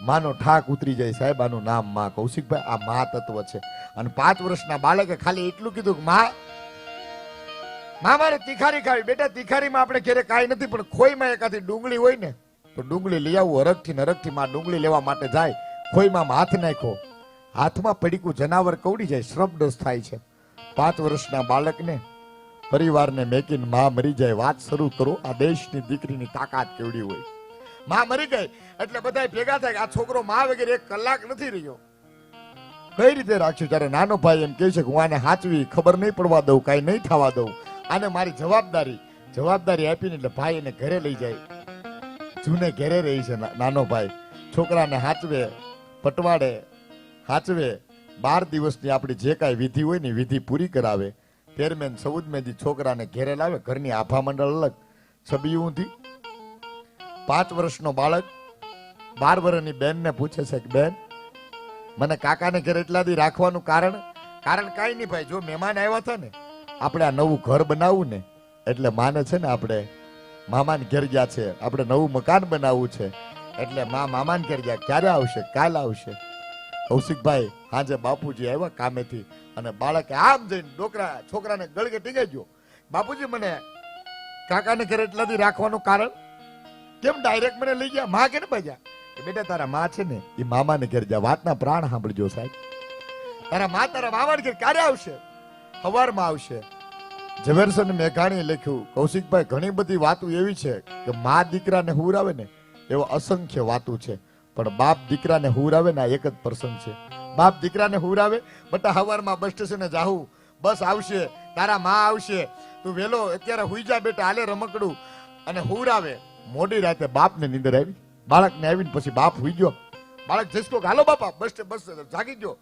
માનો ઠાક ઉતરી જાય સાહેબ. આનું નામ માં. કૌશિકભાઈ, આ માં તત્વ છે. અને 5 વર્ષના બાળકે ખાલી એટલું કીધું કે માં મારે તિખારી ખાવી. બેટા, તિખારીમાં આપણે ઘરે કાંઈ નથી, પણ ખોઈમાં એકાદી ડુંગળી હોય ને તો ડુંગળી લઈ આવું. અરગથી માં ડુંગળી લેવા માટે જાય. ખોઈમાં હાથ નાખ્યો, હાથમાં પડીકું જનાવર કવડી જાય, શ્રમદોષ થાય છે. 5 વર્ષના બાળકને પરિવારને મેકીને માં મરી જાય. વાત શરૂ કરો. આ દેશની દીકરીની તાકાત કેવડી હોય. માં મરી ગઈ એટલે બધા ભેગા થાય. આ છોકરો માં વગેરે 1 કલાક નથી રહ્યો. કઈ રીતે રાખ્યું? ત્યારે નાનો ભાઈ એમ કહે છે કે હું આને હાચવી, ખબર નહીં પડવા દઉં, કાંઈ નહીં થવા દઉં, આને મારી જવાબદારી આપીને એટલે ભાઈ એને ઘરે લઈ જાય. જૂને ઘેરે રહી છે નાનો ભાઈ. છોકરાને હાચવે, પટવાડે, હાચવે. 12 દિવસની આપણી જે કાંઈ વિધિ હોય ને વિધિ પૂરી કરાવે. 13મે 14મે છોકરાને ઘેરે લાવે. ઘરની આભા મંડળ અલગ, છબી ઊંધી. 5 વર્ષનો બાળક 12 વર્ષની બેનને પૂછે છે કે બેન, મને કાકાને ઘરે એટલા દી રાખવાનું કારણ કાંઈ નહીં ભાઈ. જો મહેમાન આવ્યા હતા ને, આપણે આ નવું ઘર બનાવવું ને એટલે માને છે ને આપણે મામાને ઘેર ગયા છે, આપણે નવું મકાન બનાવવું છે એટલે મામાને ઘેર ગયા. ક્યારે આવશે? કાલ આવશે. કૌશિકભાઈ હાજે બાપુજી આવ્યા કામેથી અને બાળકે આમ જઈને છોકરાને ગળગે ટીંગાઈ ગયો. બાપુજી, મને કાકાને ઘરે એટલા દી રાખવાનું કારણ કેમ ડાયરેક્ટ મને લઈ ગયા? માં કેને ભાગ્યા? બેટા, તારા માં છે ને એ મામાને ઘેર જા. વાતના પ્રાણ સાંભળજો સાહેબ. તારા મામાને ઘેર ક્યારે આવશે? સવારમાં આવશે. ઝવેરચંદ મેઘાણીએ લખ્યું. કૌશિકભાઈ, ઘણી બધી વાતો એવી છે કે માં દીકરાને હુરાવે ને એવા અસંખ્ય વાતો છે, પણ બાપ દીકરાને હુરાવે ને આ એક જ પ્રસંગ છે. બાપ દીકરાને હુરાવે. બટા, સવારમાં બસ સ્ટેશને જાહું, બસ આવશે, તારા માં આવશે, તું વેલો અત્યારે હુઈ જા બેટા, હાલે રમકડું, અને હુરાવે. મોડી રાતે બાપને નીંદર આવી. બાળકને આવીને પછી બાપ હુઈ ગયો. બાળક જઈશકો હાલો બાપા, બસ જાગી ગયો.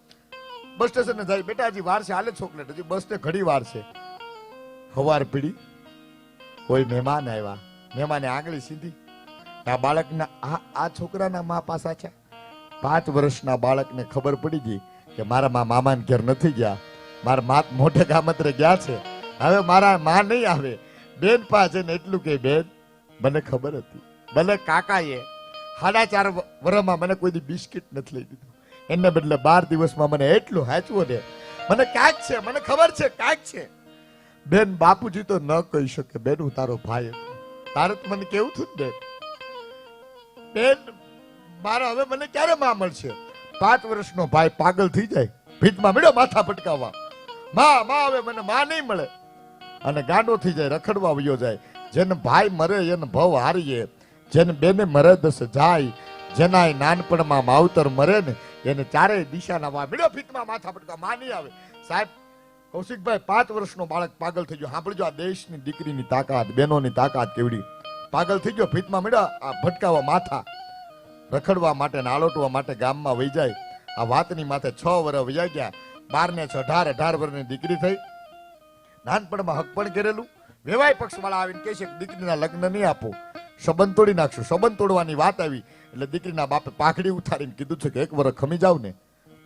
બસ સ્ટેશને જાય. બેટા, હજી વાર છે, હાલે ચોકલેટ, હજી બસને ઘડી વાર છે. સવાર પડી, કોઈ મહેમાન આવ્યા. મહેમાને આંગળી સીધી. આ બાળકના આ છોકરાના મા પાસા છે. 5 વર્ષના બાળકને ખબર પડી ગઈ કે મારા મામાને ઘેર નથી ગયા, મારા મા મોઢે ગામત્રે ગયા છે, હવે મારા માં નહીં આવે. બેન પાસે ને એટલું કે બેન, મને ખબર હતી, ભલે કાકાએ 4.5 વર્ષમાં મને કોઈ દી બિસ્કિટ નથી લઈ દીધું, એને બદલે 12 દિવસમાં મને એટલું હાચવો દે. મને કાંઈક છે, મને ખબર છે કાંઈક છે. બેન, બાપુજી તો ન કહી શકે બેન હું તારો ભાઈ હતો, તારે તો મને કેવું થયું બેન. બેન, મારા હવે મને ક્યારે માં મળશે? 5 વર્ષનો ભાઈ પાગલ થઈ જાય, ભીતમાં મળ્યો માથા પટકાવવા. માં હવે મને માં નહીં મળે, અને ગાંડો થઈ જાય, રખડવા વયો જાય. જેને ભાઈ મરે એને ભવ હારીએ, જેને બેને મરે દસ જાય, જેનાય નાનપણમાં માવતર મરે ને એને ચારેય દિશાના વા મેળો ફીતમાં માથા પટકા માં નહીં આવે. સાહેબ કૌશિકભાઈ 5 વર્ષનો બાળક પાગલ થઈ ગયો. સાંભળજો આ દેશની દીકરીની તાકાત, બહેનોની તાકાત કેવડી. પાગલ થઈ ગયો, ફીતમાં મેળા આ ભટકાવા માથા રખડવા માટે ને આલોટવા માટે ગામમાં વહી જાય. આ વાતની માથે 6 વર્ષ વયા ગયા. 12 ને 18 વર્ષની દીકરી થઈ. નાનપણમાં હક પણ કરેલું. વેવાય પક્ષવાળા આવીને કહે છે કે દીકરીના લગ્ન નહીં આપો, સંબંધ તોડી નાખશું. સંબંધ તોડવાની વાત આવી એટલે દીકરીના બાપે પાઘડી ઉતારીને કીધું છે કે 1 વર્ષ ખમી જાવ ને,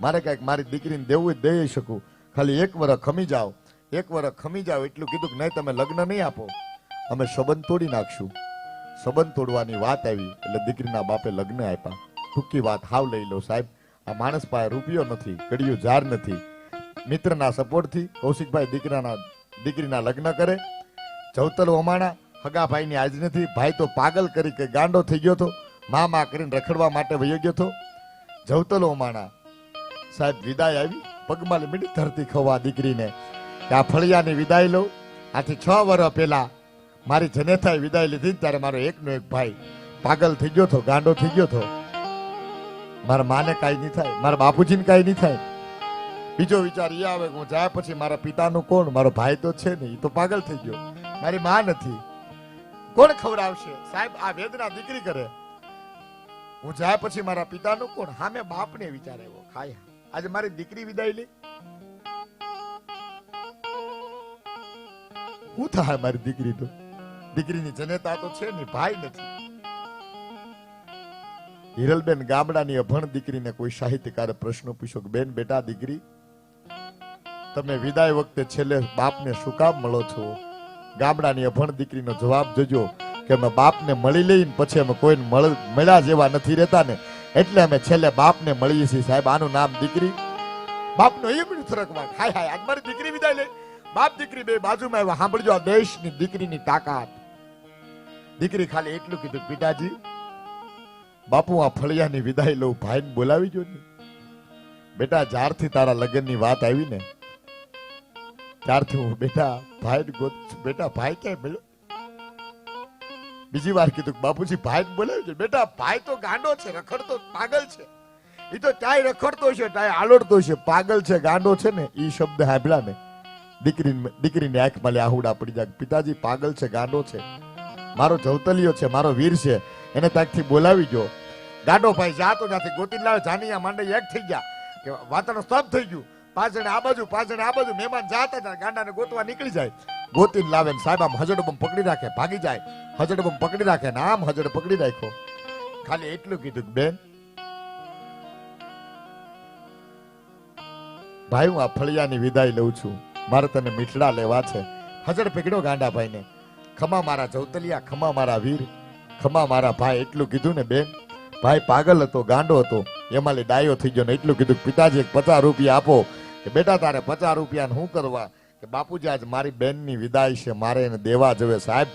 મારે કઈક મારી દીકરીને દેવું જ દઈ શકું, ખાલી 1 વર્ષ ખમી જાઓ, 1 વર્ષ ખમી જાઓ. એટલું કીધું કે નહીં તમે લગ્ન નહીં આપો, અમે સંબંધ તોડી નાખશું. સંબંધ તોડવાની વાત આવી એટલે દીકરીના બાપે લગ્ન આપ્યા. ટૂંકી વાત હાવ લઈ લો સાહેબ. આ માણસ પાસે રૂપિયો નથી, કડિયું ઝાર નથી. મિત્રના સપોર્ટથી કૌશિકભાઈ દીકરીના લગ્ન કરે. જવતલ ઓમાણા હગા ભાઈની આજ નથી. ભાઈ તો પાગલ કરી કે ગાંડો થઈ ગયો હતો, મા કરીને રખડવા માટે વયો ગયો હતો. જવતલ ઓમાણા સાહેબ વિદાય આવી, પગમાં મીડી ધરતી ખવા દીકરીને કે આ ફળિયાની વિદાય લઉં. આથી 6 વર્ષ પહેલા મારી જનેથાએ વિદાય લીધી ત્યારે મારો એકનો એક ભાઈ પાગલ થઈ ગયો હતો, ગાંડો થઈ ગયો હતો. મારા માને કાંઈ નહીં થાય, મારા બાપુજીને કાંઈ નહીં થાય. બીજો વિચાર એ આવે કે હું જાય પછી મારા પિતાનું કોણ? મારો ભાઈ તો છે ને, એ તો પાગલ થઈ ગયો. મારી માં નથી, કોણ ખવડાવશે? સાહેબ આ વેદના દીકરી કરે. હું જાય પછી મારા પિતાનું કોણ? હા મેં બાપને વિચાર આવ્યો ખાય. આજે મારી દીકરી વિદાય લે, શું થાય મારી દીકરી? તો દીકરીની જનેતા તો છે ને, ભાઈ નથી. હિરલબેન ગામડાની અભણ દીકરીને કોઈ સાહિત્યકારે પ્રશ્ન પૂછ્યો કે બેન બેટા દીકરી તમે વિદાય વખતે છેલ્લે બાપને શું કામ મળો છો? ગામડાની અભણ દીકરીનો જવાબ જોજો કે અમે બાપને મળી લઈને પછી અમે કોઈને મળ્યા જેવા નથી રહેતા ને, એટલે અમે છેલ્લે બાપને મળીએ છીએ. સાહેબ આનું નામ દીકરી. બાપનો એ બધું ફરકવા હાય હાય આજ મારી દીકરી વિદાય લે. બાપ દીકરી બે બાજુમાં આવ્યા. સાંભળજો આ દેશની દીકરીની તાકાત. દીકરી ખાલી એટલું કીધું પિતાજી બાપુ આ ફળિયાની વિદાય લઉં, ભાઈને બોલાવી જો ને. બેટા જ્યારથી તારા લગ્નની વાત આવી ને ત્યારથી હું બેટા ભાઈ ગોત. બેટા ભાઈ ક્યાંય મળ્યો? બીજી વાર કીધું બાપુજી ભાઈ બોલાવી જો. બેટા ભાઈ તો ગાંડો છે, રખડતો પાગલ છે. એ તો ક્યાંય રખડતો છે, ક્યાંય આલોડતો છે. પાગલ છે, ગાંડો છે ને એ શબ્દ સાંભળ્યા ને દીકરીની આંખમાં લે આહુડા પડી જાય. પિતાજી પાગલ છે, ગાંડો છે, મારો જવતલિયો છે, મારો વીર છે, એને ત્યાંથી બોલાવી જો. ગાંડો ભાઈ જાતો ત્યાંથી ગોતી લાવે. જાનિયા માંડે એક થઈ ગયા કે વાતાવરણ સ્તબ્ધ થઈ ગયું. 5 જણે આ બાજુ 5 જણે આ બાજુ. મહેમાન જાતા હતા ગાંડાને ગોતવા નીકળી જાય. ગોતીને લાવે ને સાહેબ આમ હજડબમ પકડી રાખે, ભાગી જાય. હજડબમ પકડી રાખે ને આમ હજડ પકડી રાખ્યો. ખાલી એટલું કીધું બેન ભાઈ હું આ ફળિયાની વિદાય લઉં છું, મારે તને મીઠડા લેવા છે. હજડ પકડ્યો ગાંડા ભાઈને. ખમા મારા જવતલિયા, ખમા મારા વીર, ખમા મારા ભાઈ. એટલું કીધું ને બેન. ભાઈ પાગલ હતો, ગાંડો હતો, એમાં ડાયો થઈ ગયો ને એટલું કીધું પિતાજી 50 રૂપિયા આપો. કે બેટા તારે 50 રૂપિયા શું કરવા? કે બાપુજી આજ મારી બેનની વિદાય છે, મારે એને દેવા જવે. સાહેબ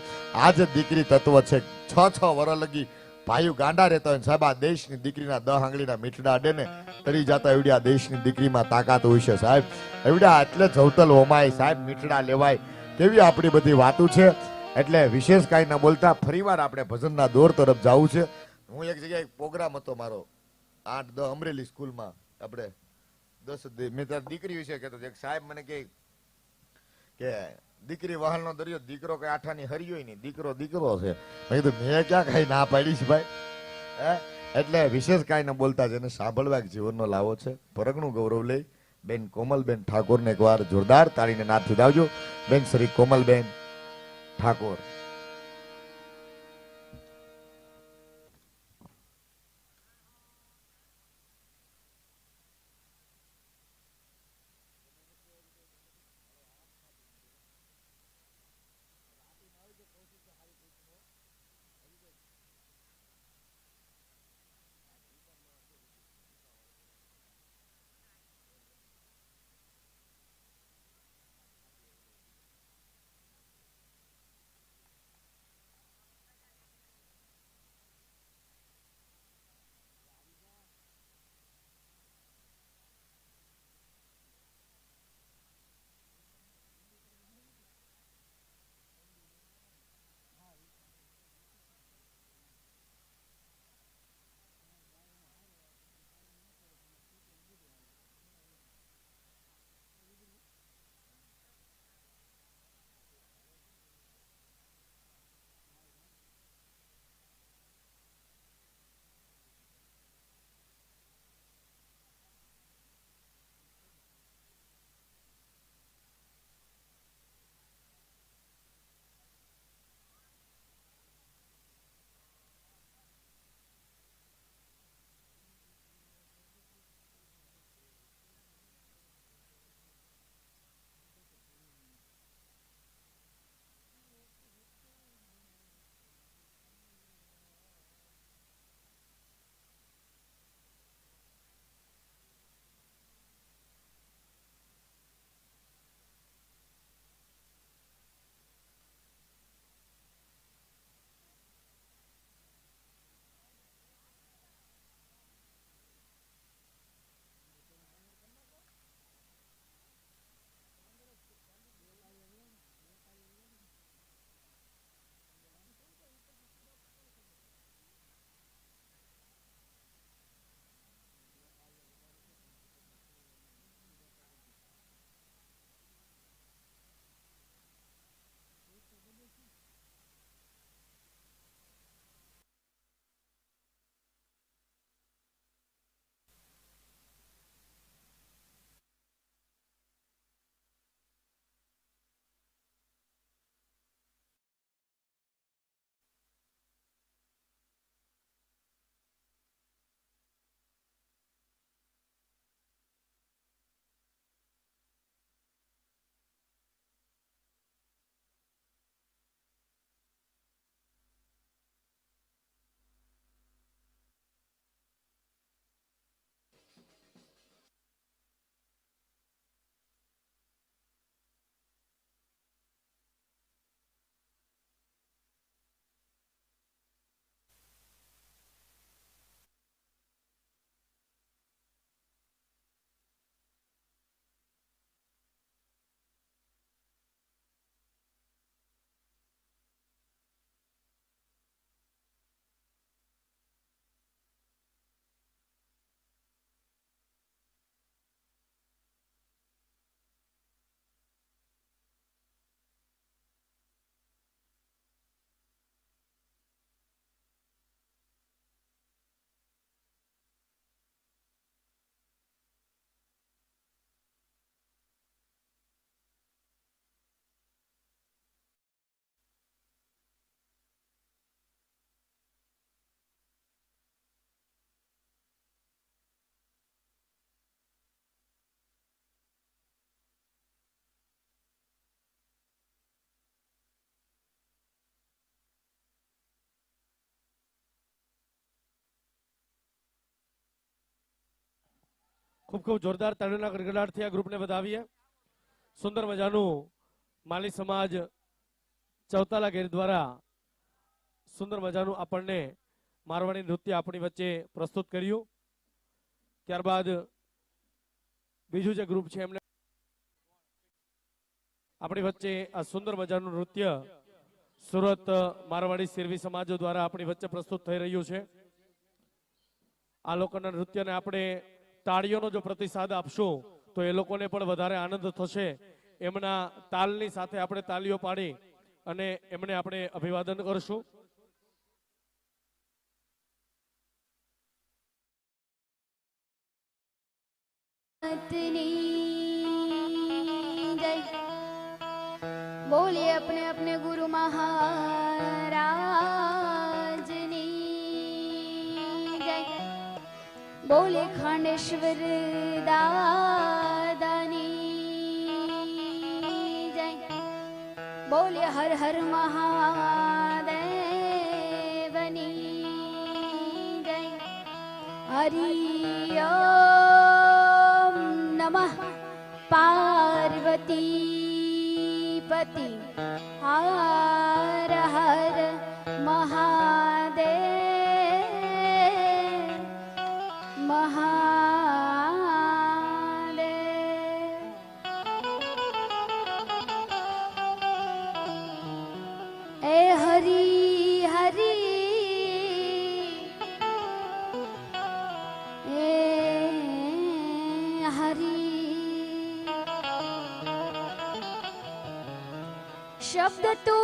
આજ દીકરી તત્વ છે. 6 વર્ષ લગી ભાઈઓ ગાંડા રહેતા હોય સાહેબ. આ દેશની દીકરીના 10 આંગળીના મીઠડા અડે ને તરી જતા એવડી આ દેશની દીકરીમાં તાકાત હોય છે સાહેબ. એવડા એટલે જવતલ હોમાય સાહેબ, મીઠડા લેવાય. કેવી આપણી બધી વાતો છે. એટલે વિશેષ કાંઈ ના બોલતા ફરીવાર આપણે ભજનના દોર તરફ જવું છે. હું એક જગ્યાએ પ્રોગ્રામ હતો મારો 8-10 અમરેલી સ્કૂલમાં. આપણે 10 મેં તારી દીકરી વિશે કહેતો એક સાહેબ મને કે દીકરી વહાલનો દરિયો, દીકરો કઈ આઠાની હરિયો નહીં, દીકરો દીકરો છે. મેં કીધું મેં ક્યાં કઈ ના પાડી છે ભાઈ. એટલે વિશેષ કાંઈ ના બોલતા જેને સાંભળવા જીવનનો લાવો છે. પરગણું ગૌરવ લઈ બેન કોમલબેન ઠાકોરને એકવાર જોરદાર તાળીને નાથથી દાવજો. બેન શ્રી કોમલબેન ઠાકોર. ખૂબ ખૂબ જોરદાર તાળીઓના ગડગડાટથી આ ગ્રુપને વધાવીએ. સુંદર મજાનું માલી સમાજ ચૌતાલા ગેર દ્વારા સુંદર મજાનું આપણને મારવાડી નૃત્ય આપણી વચ્ચે પ્રસ્તુત કર્યું. ત્યારબાદ બીજું જે ગ્રુપ છે એમને આપણી વચ્ચે આ સુંદર મજાનું નૃત્ય સુરત મારવાડી સિરવી સમાજો દ્વારા આપણી વચ્ચે પ્રસ્તુત થઈ રહ્યું છે. આ લોકોના નૃત્યને આપણે તાળીઓનો જો પ્રતિસાદ આપશું તો એ લોકોને પણ વધારે આનંદ થશે. એમના તાલની સાથે આપણે તાલીઓ પાડી અને એમને આપણે અભિવાદન કરશું. बोले अपने अपने गुरु महाराजनी जय। बोले खांडेश्वर दादानी जय। बोले हर हर महादेवनी जय। हरि ओम नमः पार्वती पति हर हर महादेव महादेव। ए हरि हरि ए हरि शब्द तू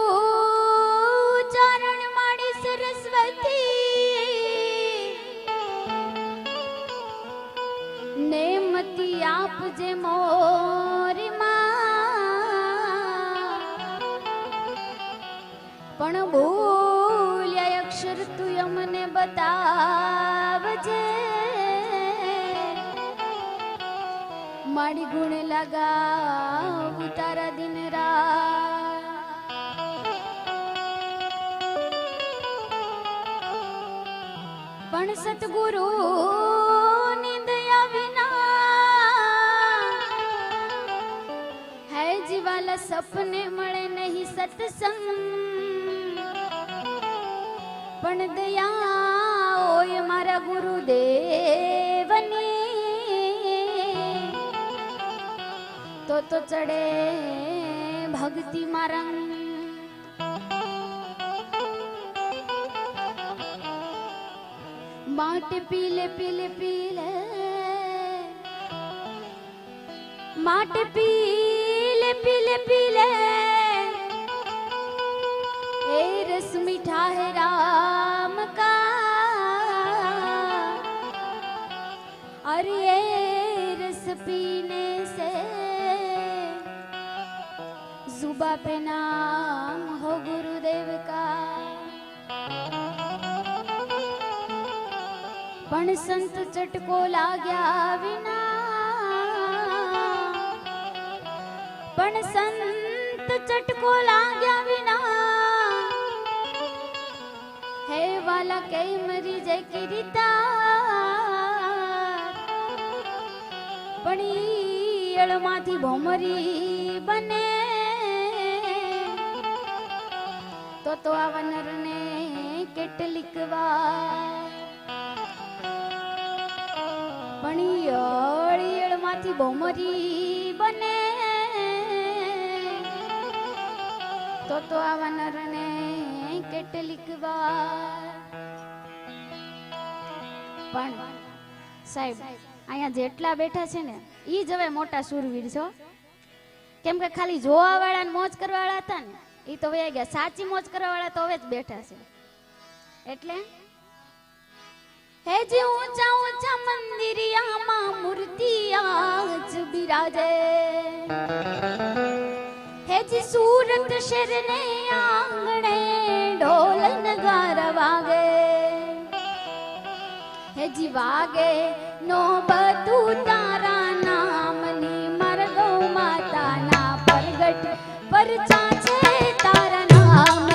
चरण माड़ी सरस्वती नेमती आप जे मोरी पण भूल्या अक्षर तू यमने बतावजे माड़ी गुण लगा तारा दिन रात। पण सतगुरु दया विना है जीवाला सपने मळे नहीं सत्संग पण दया ओय मारा गुरुदेवनी तो चढ़े भक्ति मारंग। माटे पीले पीले पीले माटे पीले पीले पीले ए रस मीठा है राम का। अरे ये रस पीने से जुबा पे नाम हो गुरुदेव का। पण संत चटको लाग्या विना पण संत चटको लाग्या विना हे वाला कई मरी जय किरीता पण ईयळमाथी भोमरी बने तो आवा नरने કેટલીક વાર પણ ઈયળ માંથી ભોમરી બને તો આવા નરને કેટલીક વાર। પણ સાહેબ અહીંયા જેટલા બેઠા છે ને ઈ જ હવે મોટા સુરવીર છો, કેમ કે ખાલી જોવા વાળા ને મોજ કરવા વાળા હતા ને ઈ તો વયા ગયા, સાચી મોજ કરવા વાળા તો હવે જ બેઠા છે। એટલે હે જે ઊંચા ઊંચા મંદિરિયામાં મૂર્તિયા જ બિરાજે, હે જે સુરત શહેરને આંગણે ઢોલ નગારા વાગે, હે જી વાગે નો બધું તારા નામની મર ગૌ માતાના પરગટ પર ચાચે તારા નામ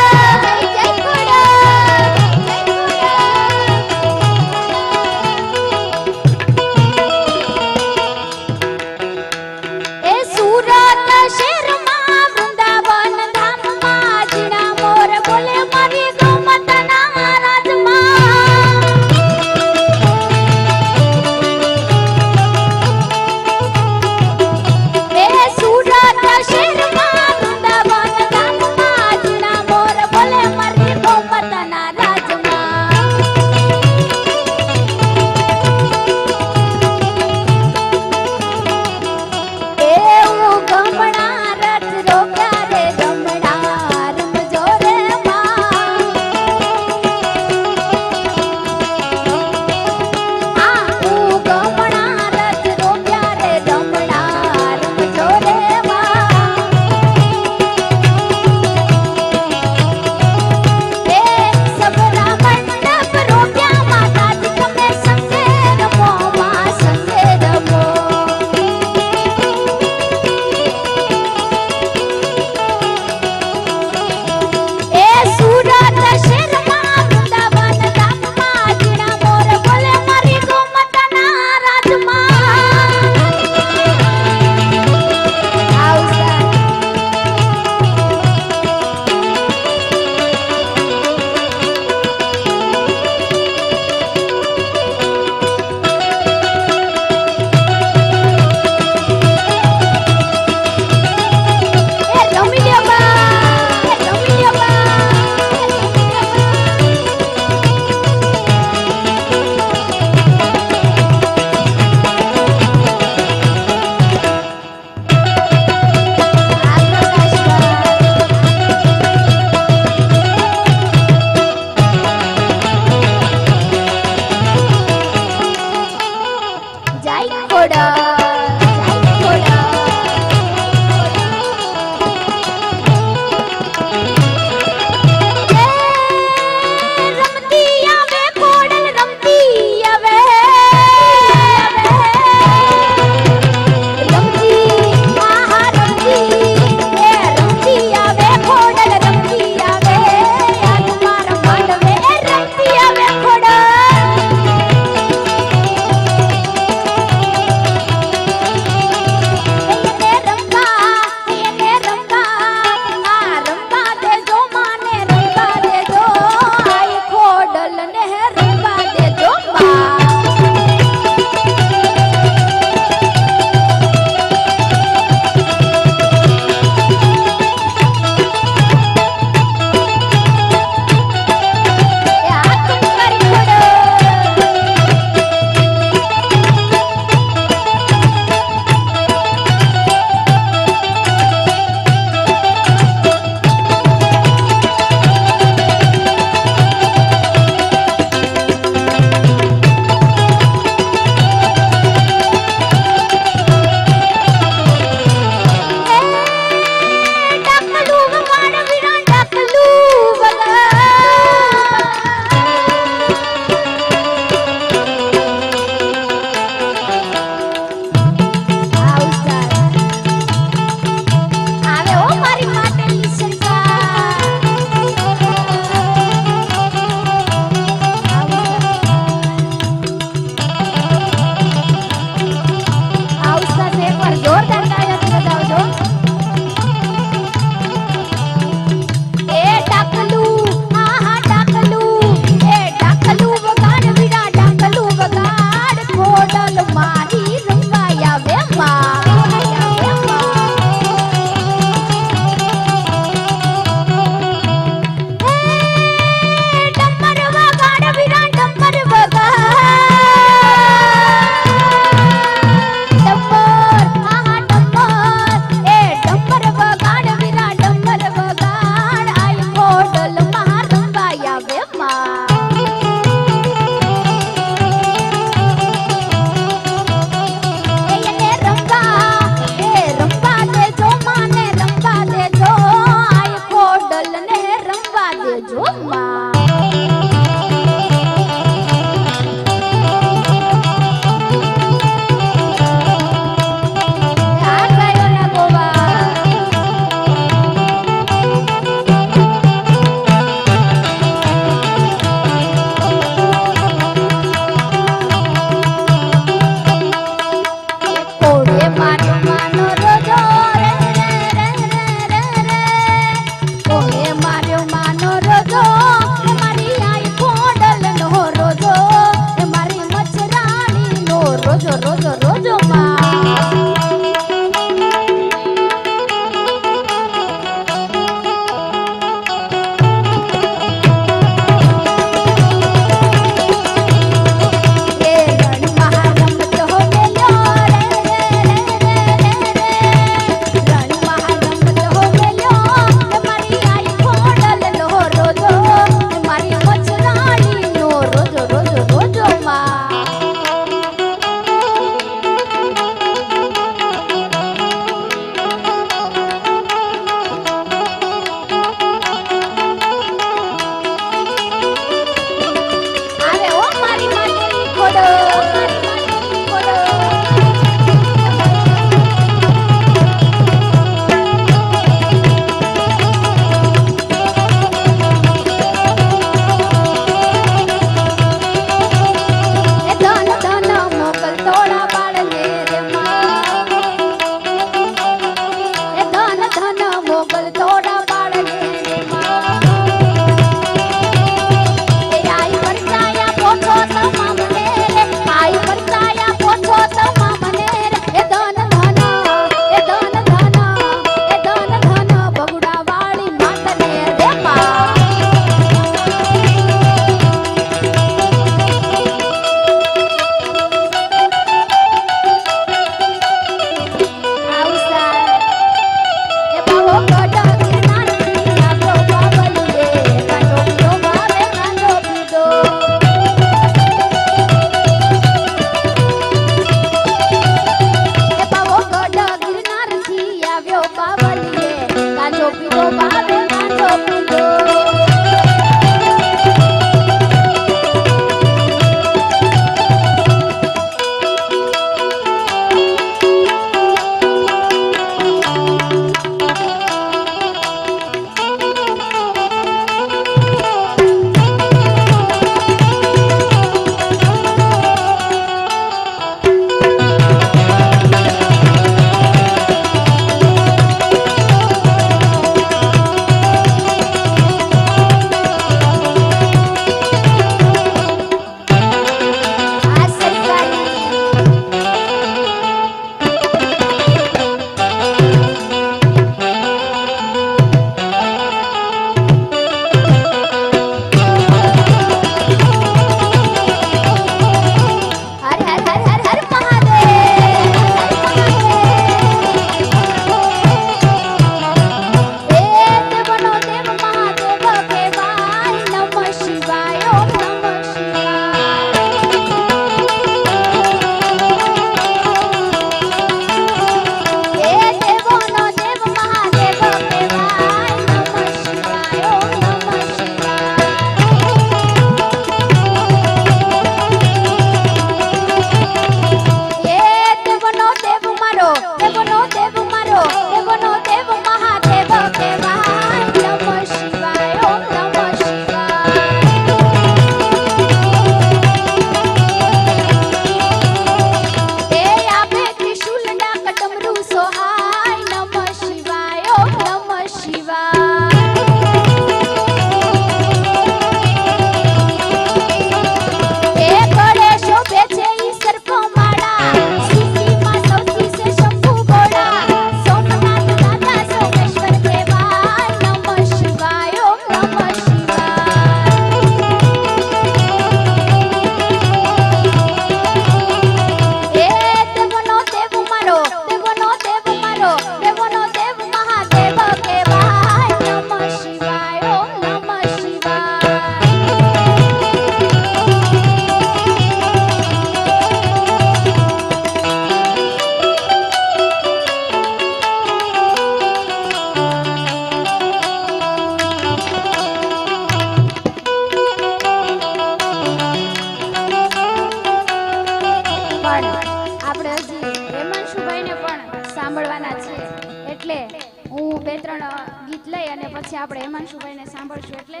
ગીત લઈ અને પછી આપણે હેમાંશુભાઈને સાંભળશું એટલે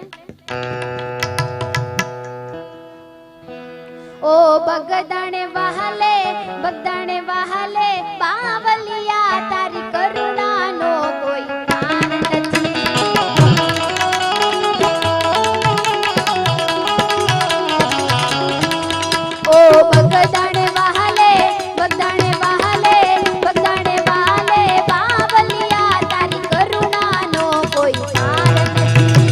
ઓ બગદાણે વહાલે બાવલિયા તારી કરુણાનો કોઈ પાર નથી ઓ બગદાણે વહાલે બાવલિયા તારી કરુણાનો કોઈ પાર નથી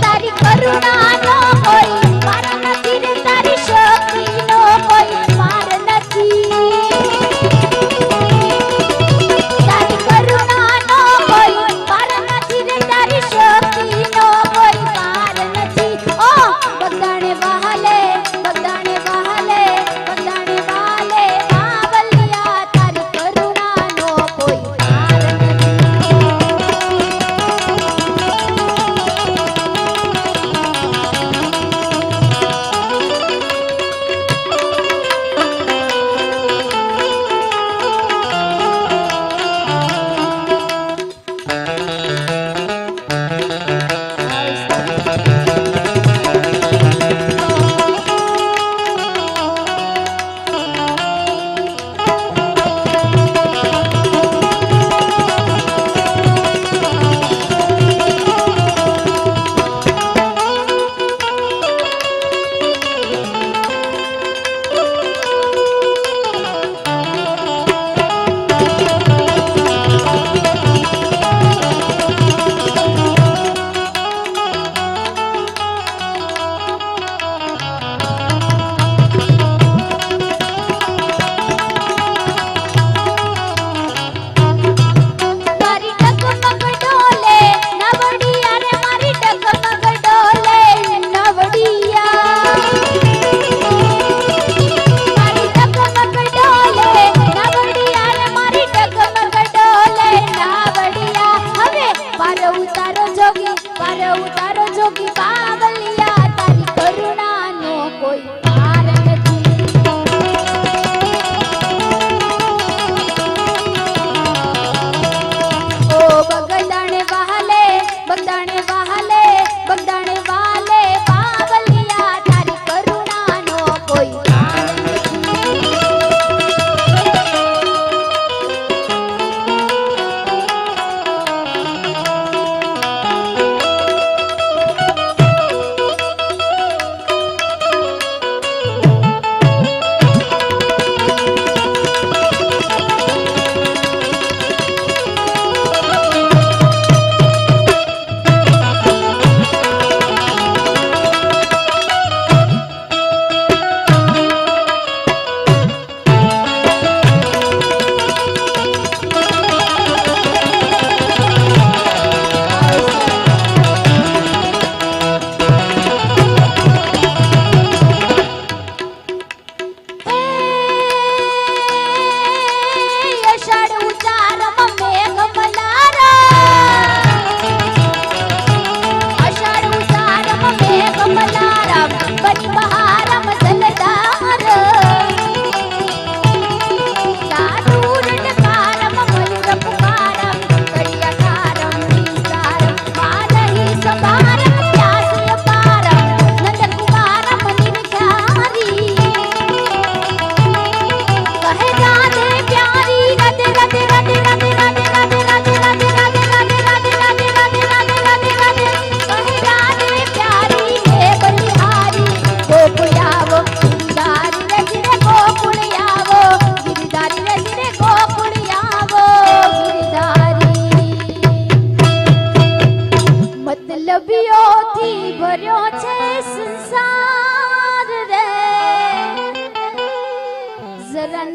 તારી કરુણાનો કોઈ પાર નથી રે તારી શક્તિનો કોઈ પાર નથી તારી કરુણાનો કોઈ પાર નથી રે તારી શક્તિનો કોઈ પાર નથી ઓ બગદાણે વહાલે બાવલિયા તારી કરુણાનો કોઈ પાર ઉતારો જોગી બાવલિયા તારી કરુણાનો કોઈ પાર નથી ઓ બગદાણે વહાલે બાવલિયા તારી કરુણાનો કોઈ પાર નથી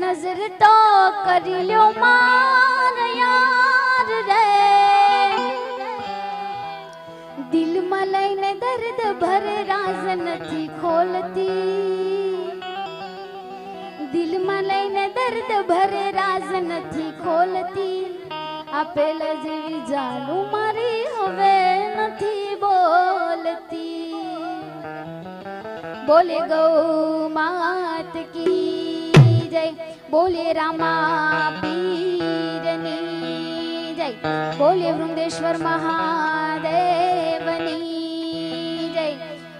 નજર તો કરી લ્યો માર યાર રે દિલમાં લઈને દર્દ ભરે રાજ નથી ખોલતી દિલમાં લઈને દર્દ ભરે રાજ નથી ખોલતી આપેલ જેવી જાનું મારી હવે નથી બોલતી બોલે ગૌ માત કી જય બોલીએ રામા પીરની જય, બોલીએ વૃંદેશ્વર મહાદેવની જય.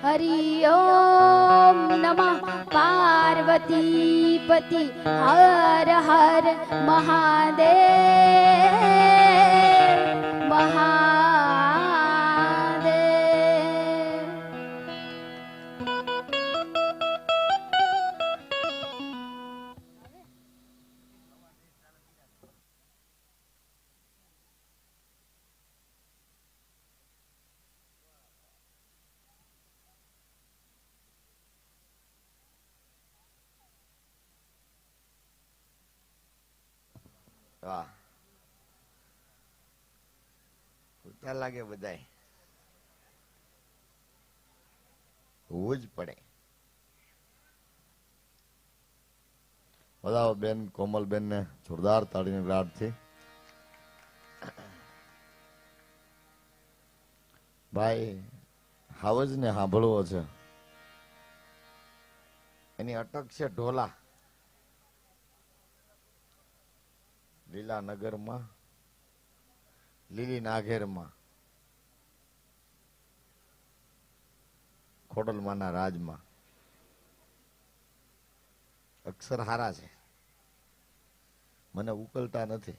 હરિ ઓમ નમઃ પાર્વતી પતિ હર હર મહાદેવ મહાદેવ. વાહ, ઉતા લાગે બધાય. હોવું જ પડે. વધાવો બેન કોમલબેન ને જોરદાર તાળીની રાડથી. ભાઈ હાવજ ને સાંભળવો છે. એની અટક છે ઢોલા. લીલા નગરમાં, લીલી નાઘેરમાં, ખોડલમાના રાજમાં. અક્ષર હારા છે, મને ઉકલતા નથી.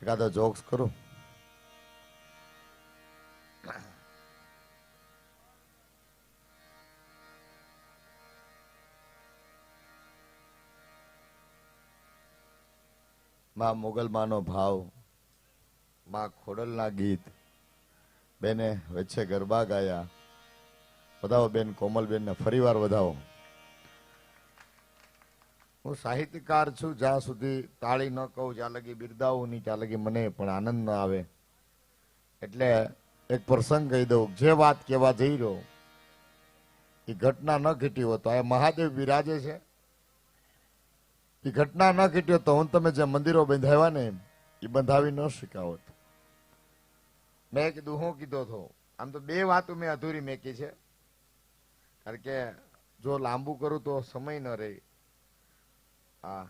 એકાદો જોક્સ કરું. માં મોગલમાનો ભાવ, માં ખોડલના ગીત, બેને વચ્ચે ગરબા ગાયા. વધાવો બેન કોમલબેન ને ફરીવાર વધાવો. હું સાહિત્યકાર છું, જ્યાં સુધી તાળી ન કહું, જ્યાં લગી બિરદાવું નહીં, ત્યાં લગી મને પણ આનંદ ન આવે. એટલે એક પ્રસંગ કહી દઉં. જે વાત કહેવા જઈ રહ્યો એ ઘટના ન ઘટી હોત તો આ મહાદેવ બિરાજે છે. એ ઘટના ન ઘટ્યો તો હું તમે જે મંદિરો બંધાવ્યા ને એ બંધાવી ન શીખાવત. મેં કીધું હું કીધો હતો. આમ તો બે વાતો મેં અધૂરી મેકી છે, કારણ કે જો લાંબુ કરું તો સમય ન રહે. હા,